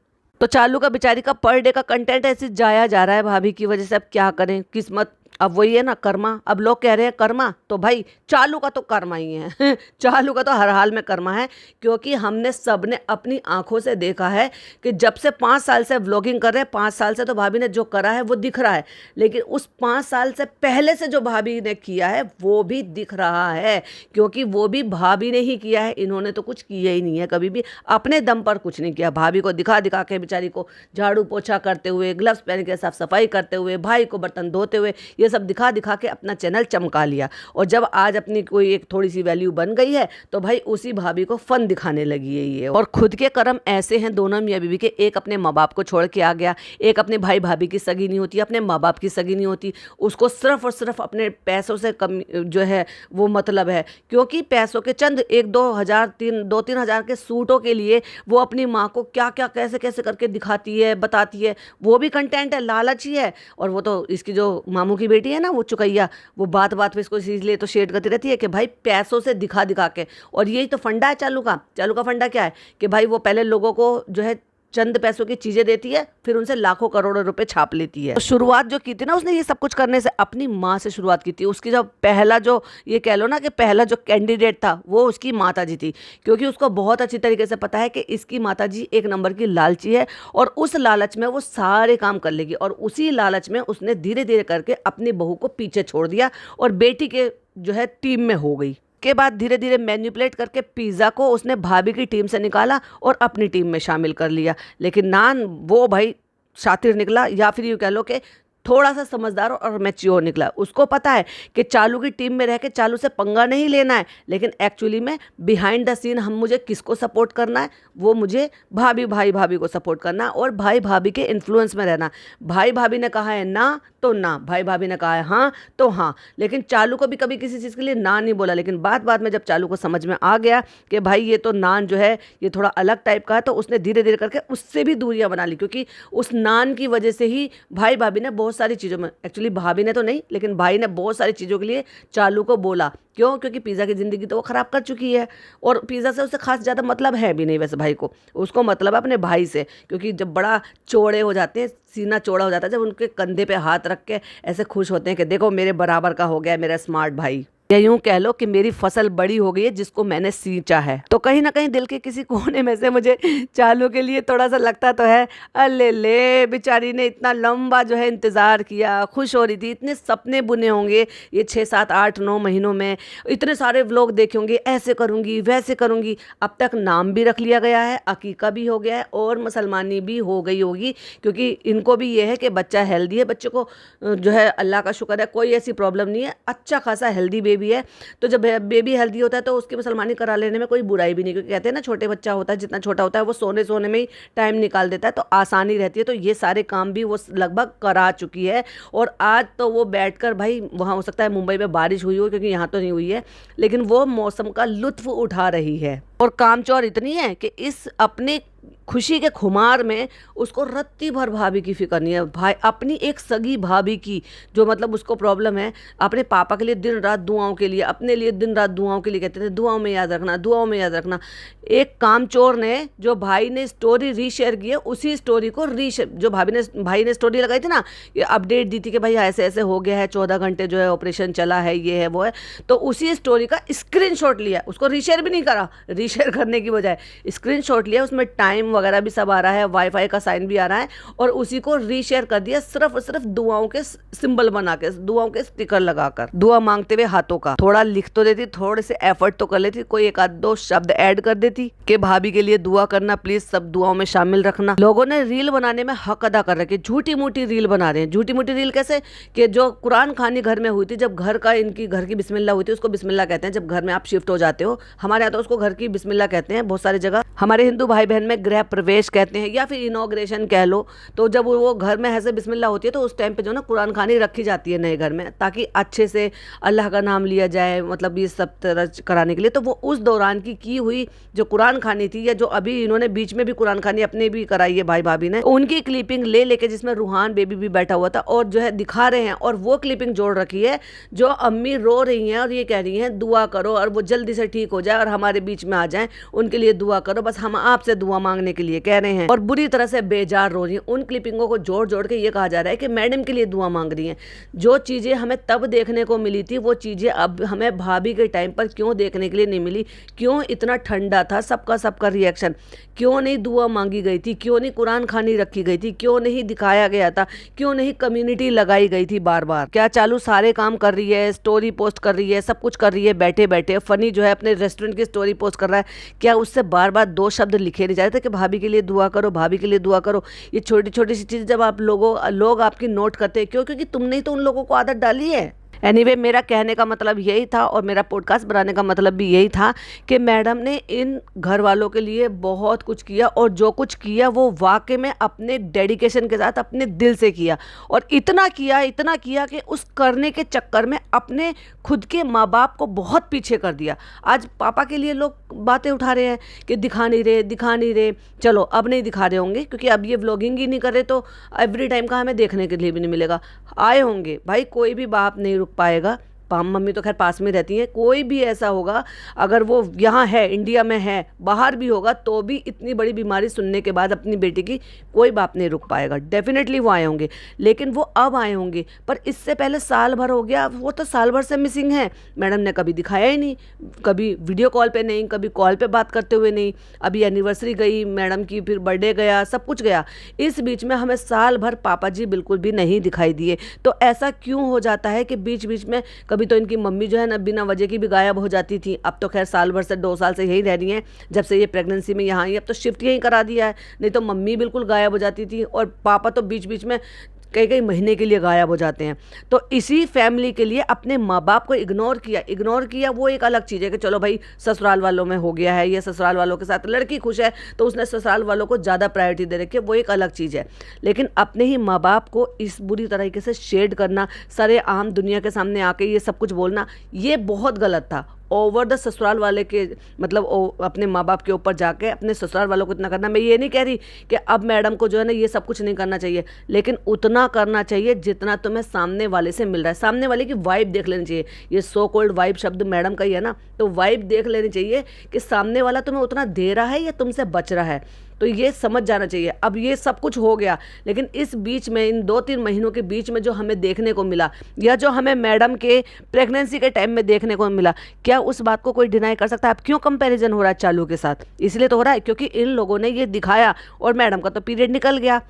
तो चालू का बेचारी का पर डे का कंटेंट ऐसे जाया जा रहा है भाभी की वजह से। अब क्या करें, किस्मत अब वही है ना, कर्मा। अब लोग कह रहे हैं कर्मा, तो भाई चालू का तो कर्मा ही है चालू का तो हर हाल में कर्मा है, क्योंकि हमने सबने अपनी आंखों से देखा है कि जब से 5 साल से व्लॉगिंग कर रहे हैं, 5 साल से तो भाभी ने जो करा है वो दिख रहा है, लेकिन उस 5 साल से पहले से जो भाभी ने किया है वो भी दिख रहा है, क्योंकि वो भी भाभी ने ही किया है। इन्होंने तो कुछ किया ही नहीं है, कभी भी अपने दम पर कुछ नहीं किया। भाभी को दिखा दिखा के बेचारी को झाड़ू पोछा करते हुए, ग्लव्स पहन के साफ सफाई करते हुए, भाई को बर्तन धोते हुए, ये सब दिखा दिखा के अपना चैनल चमका लिया। और जब आज अपनी कोई एक थोड़ी सी वैल्यू बन गई है तो भाई उसी भाभी को फन दिखाने लगी है ये। और खुद के कर्म ऐसे हैं दोनों मियाँ बीवी के, एक अपने माँ बाप को छोड़ के आ गया, एक अपने भाई भाभी की सगी नहीं होती, अपने माँ बाप की सगी नहीं होती, उसको सिर्फ और सिर्फ अपने पैसों से कम जो है वो मतलब है, क्योंकि पैसों के चंद 1-2 हज़ार 2-3 हज़ार के सूटों के लिए वो अपनी माँ को क्या क्या कैसे कैसे करके दिखाती है, बताती है। वो भी कंटेंट है, लालच ही है। और वो तो इसकी जो मामू की बेटी है ना, वो चुकैया, वो बात बात पे इसको इसलिए तो शेड करती रहती है कि भाई पैसों से दिखा दिखा के। और यही तो फंडा है चालू का फंडा क्या है कि भाई वो पहले लोगों को जो है चंद पैसों की चीजें देती है, फिर उनसे लाखों करोड़ों रुपए छाप लेती है। तो शुरुआत जो की थी ना उसने ये सब कुछ करने से अपनी माँ से शुरुआत की थी। उसकी जो पहला जो ये कह लो ना कि पहला जो कैंडिडेट था वो उसकी माताजी थी, क्योंकि उसको बहुत अच्छी तरीके से पता है कि इसकी माताजी एक नंबर की लालची है और उस लालच में वो सारे काम कर लेगी। और उसी लालच में उसने धीरे धीरे करके अपनी बहू को पीछे छोड़ दिया और बेटी के जो है टीम में हो गई। के बाद धीरे धीरे मैनिपुलेट करके पिज़्ज़ा को उसने भाभी की टीम से निकाला और अपनी टीम में शामिल कर लिया। लेकिन नान वो भाई शातिर निकला, या फिर यूँ कह लो कि थोड़ा सा समझदार और मैच्योर निकला। उसको पता है कि चालू की टीम में रह के चालू से पंगा नहीं लेना है, लेकिन एक्चुअली में बिहाइंड द सीन हम मुझे किसको सपोर्ट करना है, वो मुझे भाभी को सपोर्ट करना है और भाई भाभी के इन्फ्लुएंस में रहना। भाई भाभी ने कहा है ना तो ना, भाई भाभी ने कहा है हाँ तो हाँ। लेकिन चालू को भी कभी किसी चीज़ के लिए ना नहीं बोला, लेकिन बात में जब चालू को समझ में आ गया कि भाई ये तो नान जो है ये थोड़ा अलग टाइप का है, तो उसने धीरे धीरे करके उससे भी दूरियां बना ली। क्योंकि उस नान की वजह से ही भाई भाभी ने बहुत सारी चीज़ों में, एक्चुअली भाभी ने तो नहीं लेकिन भाई ने बहुत सारी चीज़ों के लिए चालू को बोला। क्यों? क्योंकि पिज़्ज़ा की ज़िंदगी तो वो ख़राब कर चुकी है और पिज़्ज़ा से उसे खास ज़्यादा मतलब है भी नहीं वैसे भाई को, उसको मतलब है अपने भाई से। क्योंकि जब बड़ा चौड़े हो जाते हैं, सीना चौड़ा हो जाता है, जब उनके कंधे पे हाथ रख के ऐसे खुश होते हैं कि देखो मेरे बराबर का हो गया मेरा स्मार्ट भाई, या यूँ कह लो कि मेरी फसल बड़ी हो गई है जिसको मैंने सींचा है। तो कहीं ना कहीं दिल के किसी कोने में से मुझे चालू के लिए थोड़ा सा लगता तो है, अले ले बेचारी ने इतना लंबा जो है इंतज़ार किया, खुश हो रही थी, इतने सपने बुने होंगे ये 6-7-8-9 महीनों में, इतने सारे व्लॉग देखे होंगे, ऐसे करूँगी वैसे करूँगी। अब तक नाम भी रख लिया गया है, अकीका भी हो गया है और मुसलमानी भी हो गई होगी, क्योंकि इनको भी ये है कि बच्चा हेल्दी है, बच्चे को जो है अल्लाह का शुक्र है कोई ऐसी प्रॉब्लम नहीं है, अच्छा खासा हेल्दी बेबी है। तो जब बेबी हेल्दी होता है तो उसकी मुसलमानी करा लेने में कोई बुराई भी नहीं, क्योंकि कहते हैं ना छोटे बच्चा होता है जितना छोटा होता है वो सोने में ही टाइम निकाल देता है, तो आसानी रहती है। तो ये सारे काम भी वो लगभग करा चुकी है और आज तो वो बैठकर भाई वहाँ हो सकता है मुंबई में बारिश हुई हो, क्योंकि यहाँ तो नहीं हुई है, लेकिन वो मौसम का लुत्फ उठा रही है। और कामचोर इतनी है कि इस अपने खुशी के खुमार में उसको रत्ती भर भाभी की फिक्र नहीं है। भाई अपनी एक सगी भाभी की जो मतलब उसको प्रॉब्लम है, अपने पापा के लिए दिन रात दुआओं के लिए, अपने लिए दिन रात दुआओं के लिए कहते थे दुआओं में याद रखना, दुआओं में याद रखना। एक कामचोर ने जो भाई ने स्टोरी रीशेयर की है, उसी स्टोरी को जो भाई ने स्टोरी लगाई थी ना, ये अपडेट दी थी कि भाई ऐसे ऐसे हो गया है, 14 घंटे जो है ऑपरेशन चला है, ये है वो है, तो उसी स्टोरी का स्क्रीनशॉट लिया, उसको रीशेयर भी नहीं करा, रीशेयर करने की बजाय स्क्रीनशॉट लिया, उसमें टाइम वगैरह भी सब आ रहा है, वाईफाई का साइन भी आ रहा है, और उसी को रीशेयर कर दिया सिर्फ और सिर्फ दुआओं के सिंबल बना के, दुआओं के स्टिकर लगाकर, दुआ मांगते हुए हाथों का। थोड़ा लिख तो देती, थोड़े से एफर्ट तो कर लेती, कोई 1-2 शब्द ऐड कर देती कि भाभी के लिए दुआ करना प्लीज, सब दुआओं में शामिल रखना। लोगों ने रील बनाने में हक अदा कर रखे, झूठी मूठी रील बना रहे हैं। झूठी मूठी रील कैसे? कि जो कुरान खानी घर में हुई थी, जब इनकी घर की बिस्मिल्लाह हुई थी, उसको बिस्मिल्लाह कहते हैं जब घर में आप शिफ्ट हो जाते हो, हमारे यहाँ तो उसको घर की बिस्मिल्लाह कहते हैं बहुत सारी जगह। हमारे हिंदू भाई बहन में गृह प्रवेश कहते हैं या फिर इनॉग्रेशन कह लो, तो जब वो घर में ऐसे बिस्मिल्लाह होती है तो उस टाइम पे जो ना कुरान खानी रखी जाती है नए घर में, ताकि अच्छे से अल्लाह का नाम लिया जाए, मतलब ये सब तरह कराने के लिए। तो वो उस दौरान की हुई जो कुरान खानी थी, या जो अभी इन्होंने बीच में भी कुरान खानी अपने भी कराई है भाई भाभी ने, उनकी क्लिपिंग ले लेके जिसमें रूहान बेबी भी बैठा हुआ था और जो है दिखा रहे हैं, और वो क्लिपिंग जोड़ रखी है जो अम्मी रो रही हैं और ये कह रही हैं दुआ करो और वो जल्दी से ठीक हो जाए और हमारे बीच में आ जाए, उनके लिए दुआ करो, बस हम आपसे दुआ मांगने के लिए कह रहे हैं, और बुरी तरह से बेजार रो रही हैं। उन क्लिपिंगों को जोड़ जोड़ के ये कहा जा रहा है कि मैडम के लिए दुआ मांग रही हैं। जो चीज़ें हमें तब देखने को मिली थी वो चीज़ें अब हमें भाभी के टाइम पर क्यों देखने के लिए नहीं मिली? क्यों इतना ठंडा था सबका रिएक्शन? क्यों नहीं दुआ मांगी गई थी? क्यों नहीं कुरान खानी रखी गई थी? क्यों नहीं दिखाया गया था? क्यों नहीं कम्युनिटी लगाई गई थी बार बार? क्या चालू सारे काम कर रही है, स्टोरी पोस्ट कर रही है, सब कुछ कर रही है बैठे बैठे। फनी जो है अपने रेस्टोरेंट की स्टोरी पोस्ट कर रहा है, क्या उससे बार बार 2 शब्द लिखे नहीं जाते कि भाभी के लिए दुआ करो, भाभी के लिए दुआ करो? ये छोटी छोटी सी चीज़ जब आप लोग आपकी नोट करते हैं, क्यों? क्योंकि तुमने ही तो उन लोगों को आदत डाली है। एनीवे, मेरा कहने का मतलब यही था और मेरा पॉडकास्ट बनाने का मतलब भी यही था कि मैडम ने इन घर वालों के लिए बहुत कुछ किया, और जो कुछ किया वो वाकई में अपने डेडिकेशन के साथ अपने दिल से किया, और इतना किया कि उस करने के चक्कर में अपने खुद के माँ बाप को बहुत पीछे कर दिया। आज पापा के लिए लोग बातें उठा रहे हैं कि दिखा नहीं रहे। चलो अब नहीं दिखा रहे होंगे क्योंकि अब ये व्लॉगिंग ही नहीं कर रहे, तो एवरी टाइम का हमें देखने के लिए भी नहीं मिलेगा। आए होंगे भाई, कोई भी बाप नहीं रुक पाएगा। मम्मी तो खैर पास में रहती हैं, कोई भी ऐसा होगा अगर वो यहाँ है, इंडिया में है, बाहर भी होगा, तो भी इतनी बड़ी बीमारी सुनने के बाद अपनी बेटी की कोई बाप नहीं रुक पाएगा। डेफिनेटली वो आए होंगे, लेकिन वो अब आए होंगे, पर इससे पहले साल भर हो गया, वो तो साल भर से मिसिंग है। मैडम ने कभी दिखाया ही नहीं, कभी वीडियो कॉल पे नहीं, कभी कॉल पे बात करते हुए नहीं। अभी एनिवर्सरी गई मैडम की, फिर बर्थडे गया, सब कुछ गया, इस बीच में हमें साल भर पापा जी बिल्कुल भी नहीं दिखाई दिए। तो ऐसा क्यों हो जाता है कि बीच बीच में कभी तो इनकी मम्मी जो है ना बिना वजह की भी गायब हो जाती थी। अब तो खैर साल भर से 2 साल से यही रह रही हैं, जब से ये प्रेगनेंसी में यहाँ आई, अब तो शिफ्ट यहीं करा दिया है, नहीं तो मम्मी बिल्कुल गायब हो जाती थी, और पापा तो बीच बीच में कई महीने के लिए गायब हो जाते हैं। तो इसी फैमिली के लिए अपने माँ बाप को इग्नोर किया। वो एक अलग चीज़ है कि चलो भाई ससुराल वालों में हो गया है, ये ससुराल वालों के साथ लड़की खुश है तो उसने ससुराल वालों को ज़्यादा प्रायोरिटी दे रखी है, वो एक अलग चीज़ है। लेकिन अपने ही माँ बाप को इस बुरी तरीके से शेड करना, सरेआम दुनिया के सामने आके ये सब कुछ बोलना, ये बहुत गलत था। ओवर द ससुराल वाले के मतलब अपने माँ बाप के ऊपर जाके अपने ससुराल वालों को इतना करना। मैं ये नहीं कह रही कि अब मैडम को जो है ना ये सब कुछ नहीं करना चाहिए, लेकिन उतना करना चाहिए जितना तुम्हें सामने वाले से मिल रहा है। सामने वाले की वाइब देख लेनी चाहिए। ये सो कॉल्ड वाइब शब्द मैडम का ही है ना, तो वाइब देख लेनी चाहिए कि सामने वाला तुम्हें उतना दे रहा है या तुमसे बच रहा है, तो ये समझ जाना चाहिए। अब ये सब कुछ हो गया, लेकिन इस बीच में इन 2-3 महीनों के बीच में जो हमें देखने को मिला, या जो हमें मैडम के प्रेगनेंसी के टाइम में देखने को मिला, क्या उस बात को कोई डिनाई कर सकता है? अब क्यों कंपैरिजन हो रहा है चालू के साथ? इसलिए तो हो रहा है क्योंकि इन लोगों ने ये दिखाया, और मैडम का तो पीरियड निकल गया,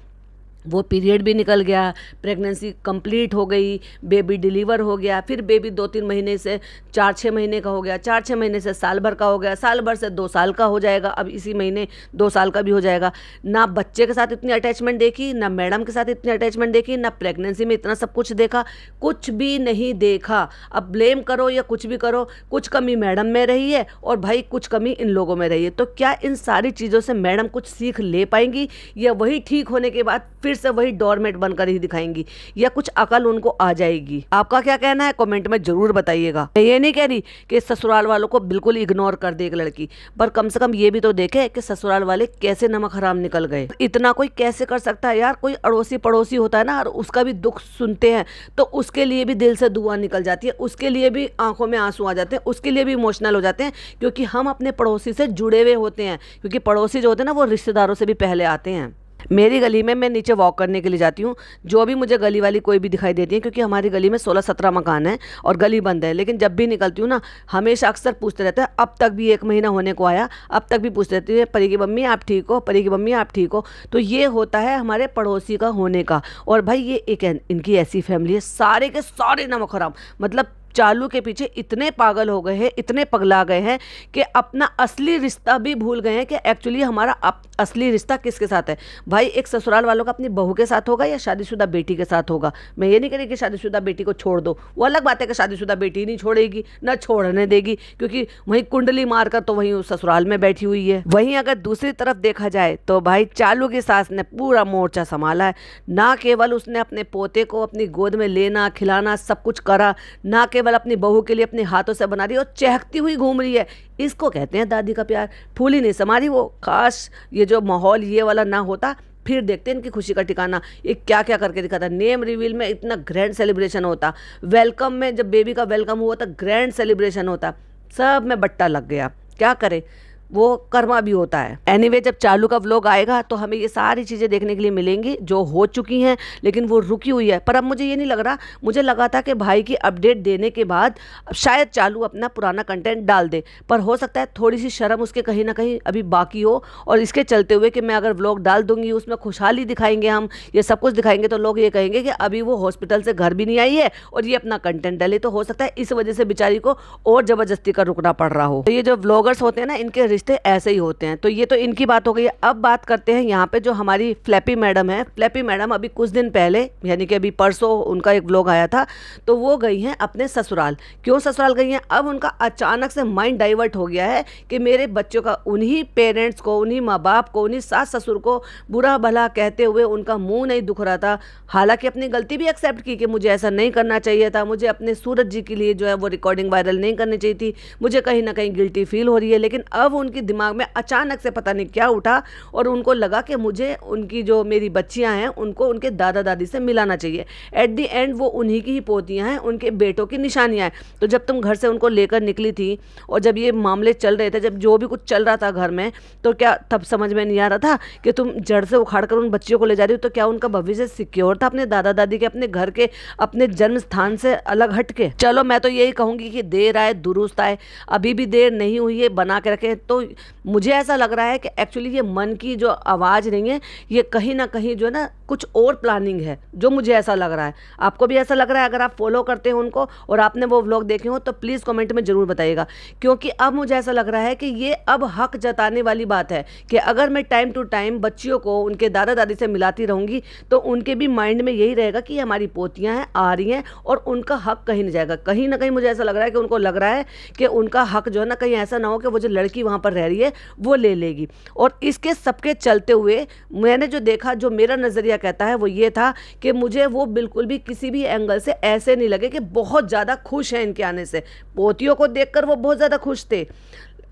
वो पीरियड भी निकल गया, प्रेगनेंसी कंप्लीट हो गई, बेबी डिलीवर हो गया, फिर बेबी 2-3 महीने से 4-6 महीने का हो गया, 4-6 महीने से साल भर का हो गया, साल भर से 2 साल का हो जाएगा, अब इसी महीने 2 साल का भी हो जाएगा। ना बच्चे के साथ इतनी अटैचमेंट देखी, ना मैडम के साथ इतनी अटैचमेंट देखी, ना प्रेगनेंसी में इतना सब कुछ देखा, कुछ भी नहीं देखा। अब ब्लेम करो या कुछ भी करो, कुछ कमी मैडम में रही है और भाई कुछ कमी इन लोगों में रही है। तो क्या इन सारी चीज़ों से मैडम कुछ सीख ले पाएंगी, या वही ठीक होने के बाद फिर से वही डोरमेट बनकर ही दिखाएंगी, या कुछ अकल उनको आ जाएगी? आपका क्या कहना है कमेंट में जरूर बताइएगा। मैं ये नहीं कह रही कि ससुराल वालों को बिल्कुल इग्नोर कर दे एक लड़की, पर कम से कम ये भी तो देखे कि ससुराल वाले कैसे नमक हराम निकल गए। इतना कोई कैसे कर सकता है यार? कोई अड़ोसी पड़ोसी होता है ना, और उसका भी दुख सुनते हैं तो उसके लिए भी दिल से दुआ निकल जाती है, उसके लिए भी आंखों में आंसू आ जाते हैं, उसके लिए भी इमोशनल हो जाते हैं, क्योंकि हम अपने पड़ोसी से जुड़े हुए होते हैं। क्योंकि पड़ोसी जो होते हैं ना वो रिश्तेदारों से भी पहले आते हैं। मेरी गली में मैं नीचे वॉक करने के लिए जाती हूँ, जो भी मुझे गली वाली कोई भी दिखाई देती है, क्योंकि हमारी गली में 16-17 मकान है और गली बंद है, लेकिन जब भी निकलती हूँ ना हमेशा अक्सर पूछते रहते हैं। अब तक भी 1 महीना होने को आया, अब तक भी पूछते रहती है, परी की मम्मी आप ठीक हो, परी की मम्मी आप ठीक हो। तो ये होता है हमारे पड़ोसी का होने का। और भाई ये एक इनकी ऐसी फैमिली है, सारे के सारे नमक हराम, मतलब चालू के पीछे इतने पागल हो गए हैं, इतने पगला गए हैं कि अपना असली रिश्ता भी भूल गए हैं कि एक्चुअली हमारा असली रिश्ता किसके साथ है। भाई एक ससुराल वालों का अपनी बहू के साथ होगा या शादीशुदा बेटी के साथ होगा। मैं ये नहीं कह रही कि शादीशुदा बेटी को छोड़ दो, वो अलग बात है कि शादीशुदा बेटी नहीं छोड़ेगी, ना छोड़ने देगी, क्योंकि वहीं कुंडली मारकर तो वहीं उस ससुराल में बैठी हुई है। वहीं अगर दूसरी तरफ देखा जाए तो भाई चालू की सास ने पूरा मोर्चा संभाला है। ना केवल उसने अपने पोते को अपनी गोद में लेना खिलाना सब कुछ करा, ना केवल अपनी बहू के लिए अपने हाथों से बना रही और चहकती हुई घूम रही है। इसको कहते हैं दादी का प्यार। फूली नहीं समा रही वो। काश ये जो माहौल ये वाला ना होता, फिर देखते हैं इनकी खुशी का ठिकाना। ये क्या क्या करके दिखाता। नेम रिवील में इतना ग्रैंड सेलिब्रेशन होता, वेलकम में जब बेबी का वेलकम हुआ था ग्रैंड सेलिब्रेशन होता, सब में बट्टा लग गया। क्या करे, वो कर्मा भी होता है। एनीवे जब चालू का व्लॉग आएगा तो हमें ये सारी चीज़ें देखने के लिए मिलेंगी जो हो चुकी हैं, लेकिन वो रुकी हुई है। पर अब मुझे ये नहीं लग रहा, मुझे लगा था कि भाई की अपडेट देने के बाद शायद चालू अपना पुराना कंटेंट डाल दे, पर हो सकता है थोड़ी सी शर्म उसके कहीं ना कहीं अभी बाकी हो, और इसके चलते हुए कि मैं अगर व्लॉग डाल दूंगी उसमें खुशहाली दिखाएंगे, हम ये सब कुछ दिखाएंगे, तो लोग ये कहेंगे कि अभी वो हॉस्पिटल से घर भी नहीं आई है और ये अपना कंटेंट डाले। तो हो सकता है इस वजह से बेचारी को और ज़बरदस्ती का रुकना पड़ रहा हो। तो ये जो व्लॉगर्स होते हैं ना, इनके रिश्ते ऐसे ही होते हैं। तो ये तो इनकी बात हो गई। अब बात करते हैं यहाँ पे जो हमारी फ्लैपी मैडम है। फ्लैपी मैडम अभी कुछ दिन पहले, यानी कि अभी परसों उनका एक व्लॉग आया था, तो वो गई हैं अपने ससुराल। क्यों ससुराल गई हैं? अब उनका अचानक से माइंड डाइवर्ट हो गया है कि मेरे बच्चों का उन्हीं पेरेंट्स को, उन्हीं माँ बाप को, उन्हीं सास ससुर को बुरा भला कहते हुए उनका मुँह नहीं दुख रहा था। हालांकि अपनी गलती भी एक्सेप्ट की कि मुझे ऐसा नहीं करना चाहिए था, मुझे अपने सूरज जी के लिए जो है वो रिकॉर्डिंग वायरल नहीं करनी चाहिए थी, मुझे कहीं ना कहीं गिल्टी फील हो रही है। लेकिन अब उनकी दिमाग में अचानक से पता नहीं क्या उठा और उनको लगा कि मुझे उनकी जो मेरी बच्चियां हैं उनको उनके दादा दादी से मिलाना चाहिए। एट दी एंड वो उन्हीं की ही पोतियां हैं, उनके बेटों की निशानियां हैं। तो जब तुम घर से उनको लेकर निकली थी और जब ये मामले चल रहे थे, जब जो भी कुछ चल रहा था घर में, तो क्या तब समझ में नहीं आ रहा था कि तुम जड़ से उखाड़ कर उन बच्चियों को ले जा रही हो? तो क्या उनका भविष्य सिक्योर था अपने दादा दादी के, अपने घर के, अपने जन्म स्थान से अलग हट के? चलो मैं तो यही कहूँगी कि देर आए दुरुस्त आए। अभी भी देर नहीं हुई है, बना के रखे। तो मुझे ऐसा लग रहा है कि एक्चुअली ये मन की जो आवाज़ नहीं है, ये कहीं ना कहीं जो है ना कुछ और प्लानिंग है, जो मुझे ऐसा लग रहा है। आपको भी ऐसा लग रहा है? अगर आप फॉलो करते हो उनको और आपने वो व्लॉग देखे हो तो प्लीज़ कमेंट में ज़रूर बताइएगा, क्योंकि अब मुझे ऐसा लग रहा है कि ये अब हक जताने वाली बात है कि अगर मैं टाइम टू टाइम बच्चियों को उनके दादा दादी से मिलाती रहूँगी तो उनके भी माइंड में यही रहेगा कि हमारी पोतियाँ हैं, आ रही हैं, और उनका हक कहीं नहीं जाएगा। कहीं ना कहीं मुझे ऐसा लग रहा है कि उनको लग रहा है कि उनका हक जो है ना, कहीं ऐसा ना हो कि वो जो लड़की वहाँ पर रह रही है वो ले लेगी। और इसके सबके चलते हुए मैंने जो देखा, जो मेरा नज़रिया कहता है वो ये था कि मुझे वो बिल्कुल भी किसी भी एंगल से ऐसे नहीं लगे कि बहुत ज़्यादा खुश हैं इनके आने से। पोतियों को देखकर वो बहुत ज़्यादा खुश थे,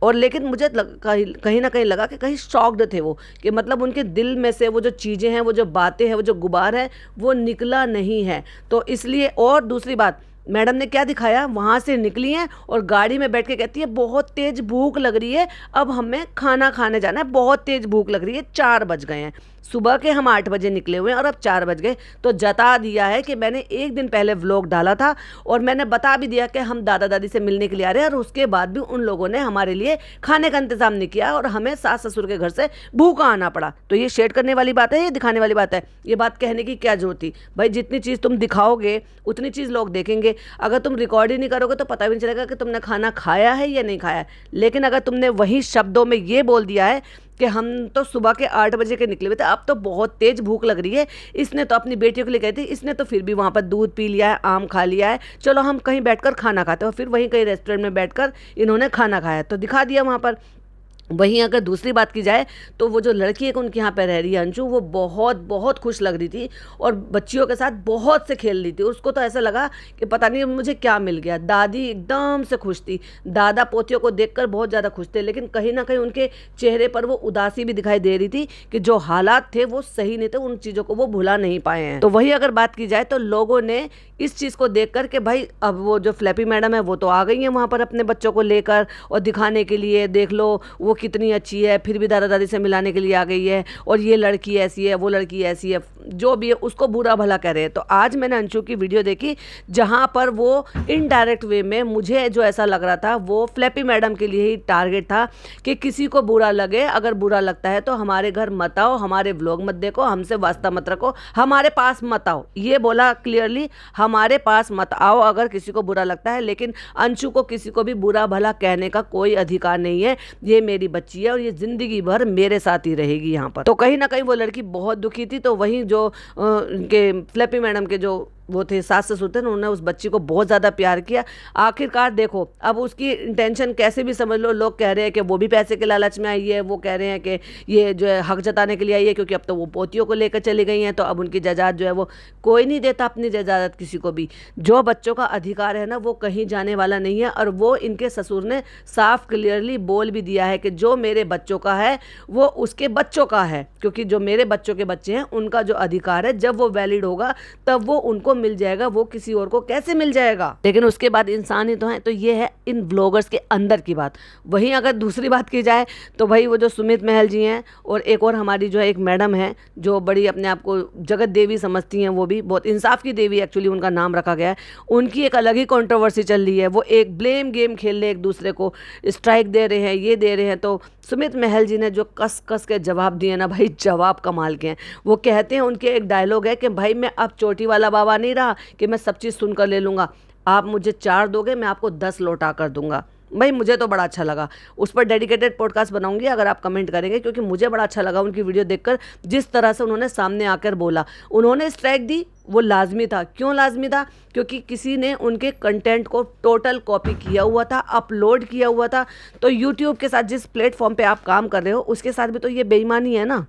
और लेकिन मुझे कहीं ना कहीं लगा कि कहीं शॉक्ड थे वो, कि मतलब उनके दिल में से वो जो चीज़ें हैं, वो जो बातें हैं, वो जो गुबार है, वो निकला नहीं है। तो इसलिए, और दूसरी बात, मैडम ने क्या दिखाया, वहाँ से निकली हैं और गाड़ी में बैठ के कहती है बहुत तेज़ भूख लग रही है, अब हमें खाना खाने जाना है, बहुत तेज़ भूख लग रही है। 4 बज गए हैं, सुबह के हम 8 बजे निकले हुए हैं और अब 4 बज गए। तो जता दिया है कि मैंने एक दिन पहले व्लॉग डाला था और मैंने बता भी दिया कि हम दादा दादी से मिलने के लिए आ रहे हैं, और उसके बाद भी उन लोगों ने हमारे लिए खाने का इंतज़ाम नहीं किया और हमें सास ससुर के घर से भूखा आना पड़ा। तो ये शेयर करने वाली बात है, ये दिखाने वाली बात है? ये बात कहने की क्या जरूरत थी भाई? जितनी चीज़ तुम दिखाओगे उतनी चीज़ लोग देखेंगे। अगर तुम रिकॉर्ड ही नहीं करोगे तो पता भी नहीं चलेगा कि तुमने खाना खाया है या नहीं खाया है। लेकिन अगर तुमने वही शब्दों में ये बोल दिया है कि हम तो सुबह के 8 बजे के निकले हुए थे, अब तो बहुत तेज़ भूख लग रही है, इसने तो अपनी बेटियों के लिए कहती, इसने तो फिर भी वहाँ पर दूध पी लिया है, आम खा लिया है, चलो हम कहीं बैठकर खाना खाते हैं। और फिर वहीं कहीं रेस्टोरेंट में बैठकर इन्होंने खाना खाया, तो दिखा दिया वहाँ पर। वहीं अगर दूसरी बात की जाए तो वो जो लड़की है उनके यहाँ पे रह रही है अंशु, वो बहुत बहुत खुश लग रही थी और बच्चियों के साथ बहुत से खेल रही थी। उसको तो ऐसा लगा कि पता नहीं मुझे क्या मिल गया। दादी एकदम से खुश थी, दादा पोतियों को देखकर बहुत ज़्यादा खुश थे, लेकिन कहीं ना कहीं उनके चेहरे पर वो उदासी भी दिखाई दे रही थी कि जो हालात थे वो सही नहीं थे, उन चीज़ों को वो भुला नहीं पाए हैं। तो वही अगर बात की जाए तो लोगों ने इस चीज़ को देख कर कि भाई अब वो जो फ्लैपी मैडम है वो तो आ गई हैं वहाँ पर अपने बच्चों को लेकर और दिखाने के लिए, देख लो वो वो कितनी अच्छी है, फिर भी दादा दादी से मिलाने के लिए आ गई है, और ये लड़की ऐसी है, वो लड़की ऐसी है, जो भी है उसको बुरा भला कह रहे हैं। तो आज मैंने अंशु की वीडियो देखी जहाँ पर वो इनडायरेक्ट वे में, मुझे जो ऐसा लग रहा था वो फ्लैपी मैडम के लिए ही टारगेट था कि किसी को बुरा लगे, अगर बुरा लगता है तो हमारे घर मत आओ, हमारे व्लॉग मत देखो, हमसे वास्ता मत रखो, हमारे पास मत आओ। ये बोला क्लियरली, हमारे पास मत आओ अगर किसी को बुरा लगता है। लेकिन अंशु को किसी को भी बुरा भला कहने का कोई अधिकार नहीं है। ये मेरी बच्ची है और ये जिंदगी भर मेरे साथ ही रहेगी यहाँ पर। तो कहीं ना कहीं वो लड़की बहुत दुखी थी। तो वहीं जो उनके फ्लैपी मैडम के जो वो थे सास ससुर थे, उन्होंने उस बच्ची को बहुत ज़्यादा प्यार किया। आखिरकार देखो अब उसकी इंटेंशन कैसे भी समझ लो, लोग कह रहे हैं कि वो भी पैसे के लालच में आई है, वो कह रहे हैं कि ये जो है हक जताने के लिए आई है, क्योंकि अब तो वो पोतियों को लेकर चली गई हैं, तो अब उनकी जायदाद जो है वो कोई नहीं देता अपनी जायदाद किसी को भी। जो बच्चों का अधिकार है ना वो कहीं जाने वाला नहीं है। और वो इनके ससुर ने साफ क्लियरली बोल भी दिया है कि जो मेरे बच्चों का है वो उसके बच्चों का है, क्योंकि जो मेरे बच्चों के बच्चे हैं उनका जो अधिकार है जब वो वैलिड होगा तब वो उनको मिल जाएगा, वो किसी और को कैसे मिल जाएगा। लेकिन उसके बाद इंसान ही तो है। तो ये है इन व्लॉगर्स के अंदर की बात। वहीं अगर दूसरी बात की जाए तो भाई वो जो सुमित महल जी हैं, और एक और हमारी जो है एक मैडम है जो बड़ी अपने आप को जगत देवी समझती हैं, वो भी बहुत इंसाफ की देवी एक्चुअली उनका नाम रखा गया है, उनकी एक अलग ही कंट्रोवर्सी चल रही है। वो एक ब्लेम गेम खेल रहे, एक दूसरे को स्ट्राइक दे रहे हैं, ये दे रहे हैं। तो सुमित महल जी ने जो कस कस के जवाब दिए ना भाई, जवाब कमाल के हैं। वो कहते हैं, उनके एक डायलॉग है कि भाई मैं अब चोटी वाला बाबा नहीं रहा कि मैं सब चीज़ सुनकर ले लूँगा, आप मुझे 4 दोगे मैं आपको 10 लौटा कर दूंगा। भाई मुझे तो बड़ा अच्छा लगा। उस पर डेडिकेटेड पॉडकास्ट बनाऊंगी अगर आप कमेंट करेंगे, क्योंकि मुझे बड़ा अच्छा लगा उनकी वीडियो देखकर, जिस तरह से उन्होंने सामने आकर बोला। उन्होंने स्ट्राइक दी, वो लाजमी था। क्यों लाजमी था? क्योंकि किसी ने उनके कंटेंट को टोटल कॉपी किया हुआ था, अपलोड किया हुआ था। तो यूट्यूब के साथ जिस प्लेटफॉर्म पे आप काम कर रहे हो उसके साथ भी तो ये बेईमानी है ना।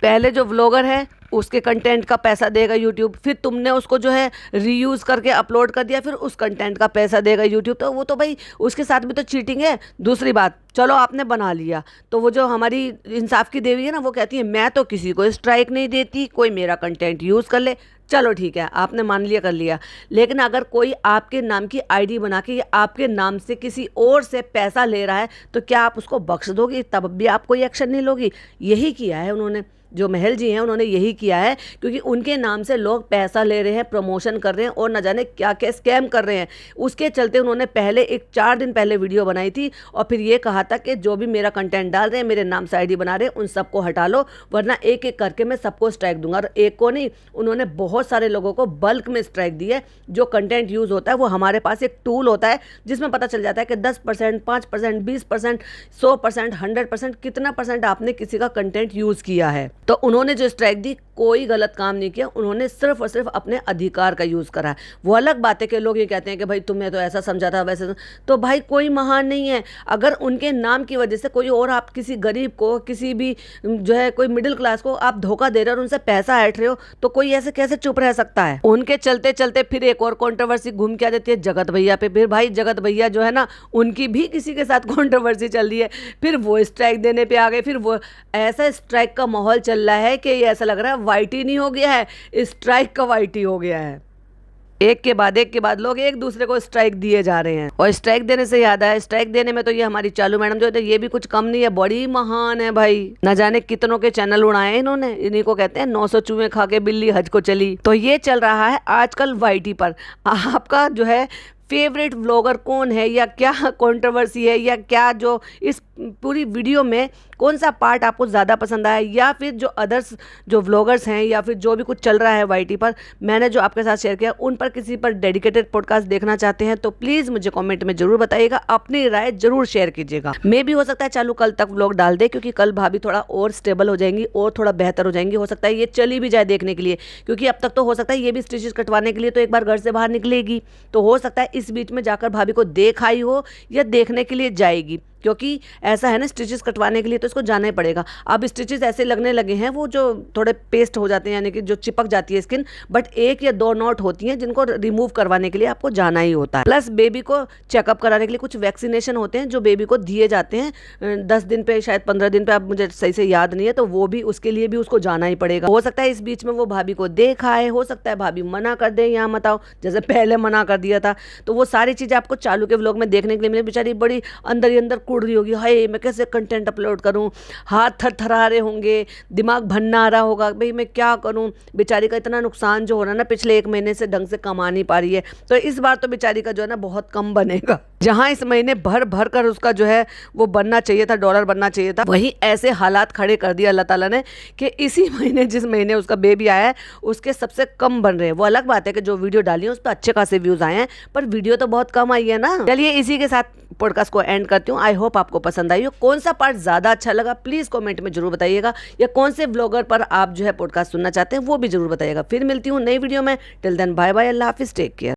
पहले जो व्लॉगर है उसके कंटेंट का पैसा देगा यूट्यूब, फिर तुमने उसको जो है रीयूज़ करके अपलोड कर दिया, फिर उस कंटेंट का पैसा देगा यूट्यूब। तो वो तो भाई उसके साथ भी तो चीटिंग है। दूसरी बात, चलो आपने बना लिया, तो वो जो हमारी इंसाफ की देवी है ना, वो कहती है मैं तो किसी को स्ट्राइक नहीं देती, कोई मेरा कंटेंट यूज़ कर ले। चलो ठीक है, आपने मान लिया, कर लिया। लेकिन अगर कोई आपके नाम की आईडी बना के या आपके नाम से किसी और से पैसा ले रहा है तो क्या आप उसको बख्श दोगी? तब भी आप कोई एक्शन नहीं लोगी? यही किया है उन्होंने, जो महल जी हैं उन्होंने यही किया है, क्योंकि उनके नाम से लोग पैसा ले रहे हैं, प्रमोशन कर रहे हैं और न जाने क्या क्या स्कैम कर रहे हैं। उसके चलते उन्होंने पहले 4 दिन पहले वीडियो बनाई थी और फिर ये कहा था कि जो भी मेरा कंटेंट डाल रहे हैं, मेरे नाम से आईडी बना रहे हैं, उन सबको हटा लो, वरना एक एक करके मैं सबको स्ट्राइक दूंगा। और एक को नहीं, उन्होंने बहुत सारे लोगों को बल्क में स्ट्राइक दी है। जो कंटेंट यूज़ होता है वो हमारे पास एक टूल होता है जिसमें पता चल जाता है कि 10%, 5%, 20%, 100%, 100% कितना परसेंट आपने किसी का कंटेंट यूज़ किया है। तो उन्होंने जो स्ट्राइक दी, कोई गलत काम नहीं किया, उन्होंने सिर्फ और सिर्फ अपने अधिकार का यूज़ करा है। वो अलग बात है कि लोग ये कहते हैं कि भाई तुमने तो ऐसा समझा था वैसे, तो भाई कोई महान नहीं है। अगर उनके नाम की वजह से कोई और, आप किसी गरीब को, किसी भी जो है कोई मिडिल क्लास को आप धोखा दे रहे हो और उनसे पैसा हट रहे हो, तो कोई ऐसे कैसे चुप रह सकता है? उनके चलते चलते फिर एक और कंट्रोवर्सी घूम के आ जाती है जगत भैया पे। फिर भाई जगत भैया जो है ना, उनकी भी किसी के साथ कंट्रोवर्सी चल रही है, फिर वो स्ट्राइक देने पे आ गए। फिर वो ऐसा स्ट्राइक का माहौल चल रहा है कि ये ऐसा लग रहा है वाईटी नहीं हो गया है, स्ट्राइक का वाईटी हो गया है। एक के बाद लोग एक दूसरे को स्ट्राइक दिए जा रहे हैं। और स्ट्राइक देने से याद आया, स्ट्राइक देने में तो ये हमारी चालू मैडम जो है ये भी कुछ कम नहीं है, बड़ी महान है भाई। न जाने कितनों के चैनल उड़ाए हैं इन्होंने। इन्हीं को कहते हैं 900 चूहे खा के बिल्ली हज को चली। तो ये चल रहा है आजकल वाईटी पर। आपका जो है फेवरेट व्लॉगर कौन है, या क्या कंट्रोवर्सी है, या क्या जो इस पूरी वीडियो में कौन सा पार्ट आपको ज़्यादा पसंद आया, या फिर जो अदर्स जो व्लॉगर्स हैं या फिर जो भी कुछ चल रहा है वाईटी पर मैंने जो आपके साथ शेयर किया, उन पर किसी पर डेडिकेटेड पॉडकास्ट देखना चाहते हैं तो प्लीज़ मुझे कमेंट में ज़रूर बताइएगा, अपनी राय ज़रूर शेयर कीजिएगा। मे भी हो सकता है चालू कल तक व्लॉग डाल दे, क्योंकि कल भाभी थोड़ा और स्टेबल हो जाएंगी और थोड़ा बेहतर हो जाएंगी। हो सकता है ये चली भी जाए देखने के लिए, क्योंकि अब तक तो हो सकता है ये भी स्टिचेस कटवाने के लिए तो एक बार घर से बाहर निकलेगी, तो हो सकता है इस बीच में जाकर भाभी को देख आई हो या देखने के लिए जाएगी। क्योंकि ऐसा है ना, स्टिचेस कटवाने के लिए तो इसको जाना ही पड़ेगा। अब स्टिचेस ऐसे लगने लगे हैं वो जो थोड़े पेस्ट हो जाते हैं, यानी कि जो चिपक जाती है स्किन, बट 1 या 2 नॉट होती हैं जिनको रिमूव करवाने के लिए आपको जाना ही होता है। प्लस बेबी को चेकअप कराने के लिए कुछ वैक्सीनेशन होते हैं जो बेबी को दिए जाते हैं 10 दिन पे, शायद 15 दिन पे, अब मुझे सही से याद नहीं है, तो वो भी उसके लिए भी उसको जाना ही पड़ेगा। हो सकता है इस बीच में वो भाभी को देख आए, हो सकता है भाभी मना कर दे, यहाँ मत आओ, जैसे पहले मना कर दिया था। तो वो सारी चीज़ें आपको चालू के व्लॉग में देखने के लिए मिले। बेचारी बड़ी अंदर ही अंदर उड़ रही होगी, हाय मैं कैसे कंटेंट अपलोड करूँ, हाथ थरथरा रहे होंगे, दिमाग भन्ना आ रहा होगा, भाई मैं क्या करूँ, बेचारी का इतना नुकसान जो हो रहा है ना, पिछले 1 महीने से ढंग से कमा नहीं पा रही है। तो इस बार तो बेचारी का जो है ना बहुत कम बनेगा। जहाँ इस महीने भर भर कर उसका जो है वो बनना चाहिए था, डॉलर बनना चाहिए था, वहीं ऐसे हालात खड़े कर दिया अल्लाह ताला ने कि इसी महीने, जिस महीने उसका बेबी आया है, उसके सबसे कम बन रहे हैं। वो अलग बात है कि जो वीडियो डाली है उस पर अच्छे खासे व्यूज आए हैं, पर वीडियो तो बहुत कम आई है ना। चलिए इसी के साथ पॉडकास्ट को एंड करती हूँ। आई होप आपको पसंद आई हो। कौन सा पार्ट ज़्यादा अच्छा लगा प्लीज़ कमेंट में जरूर बताइएगा, या कौन से व्लॉगर पर आप जो है पॉडकास्ट सुनना चाहते हैं वो भी जरूर बताइएगा। फिर मिलती हूँ नई वीडियो में। टिल देन बाय बाय, अल्लाह हाफिज़, टेक केयर।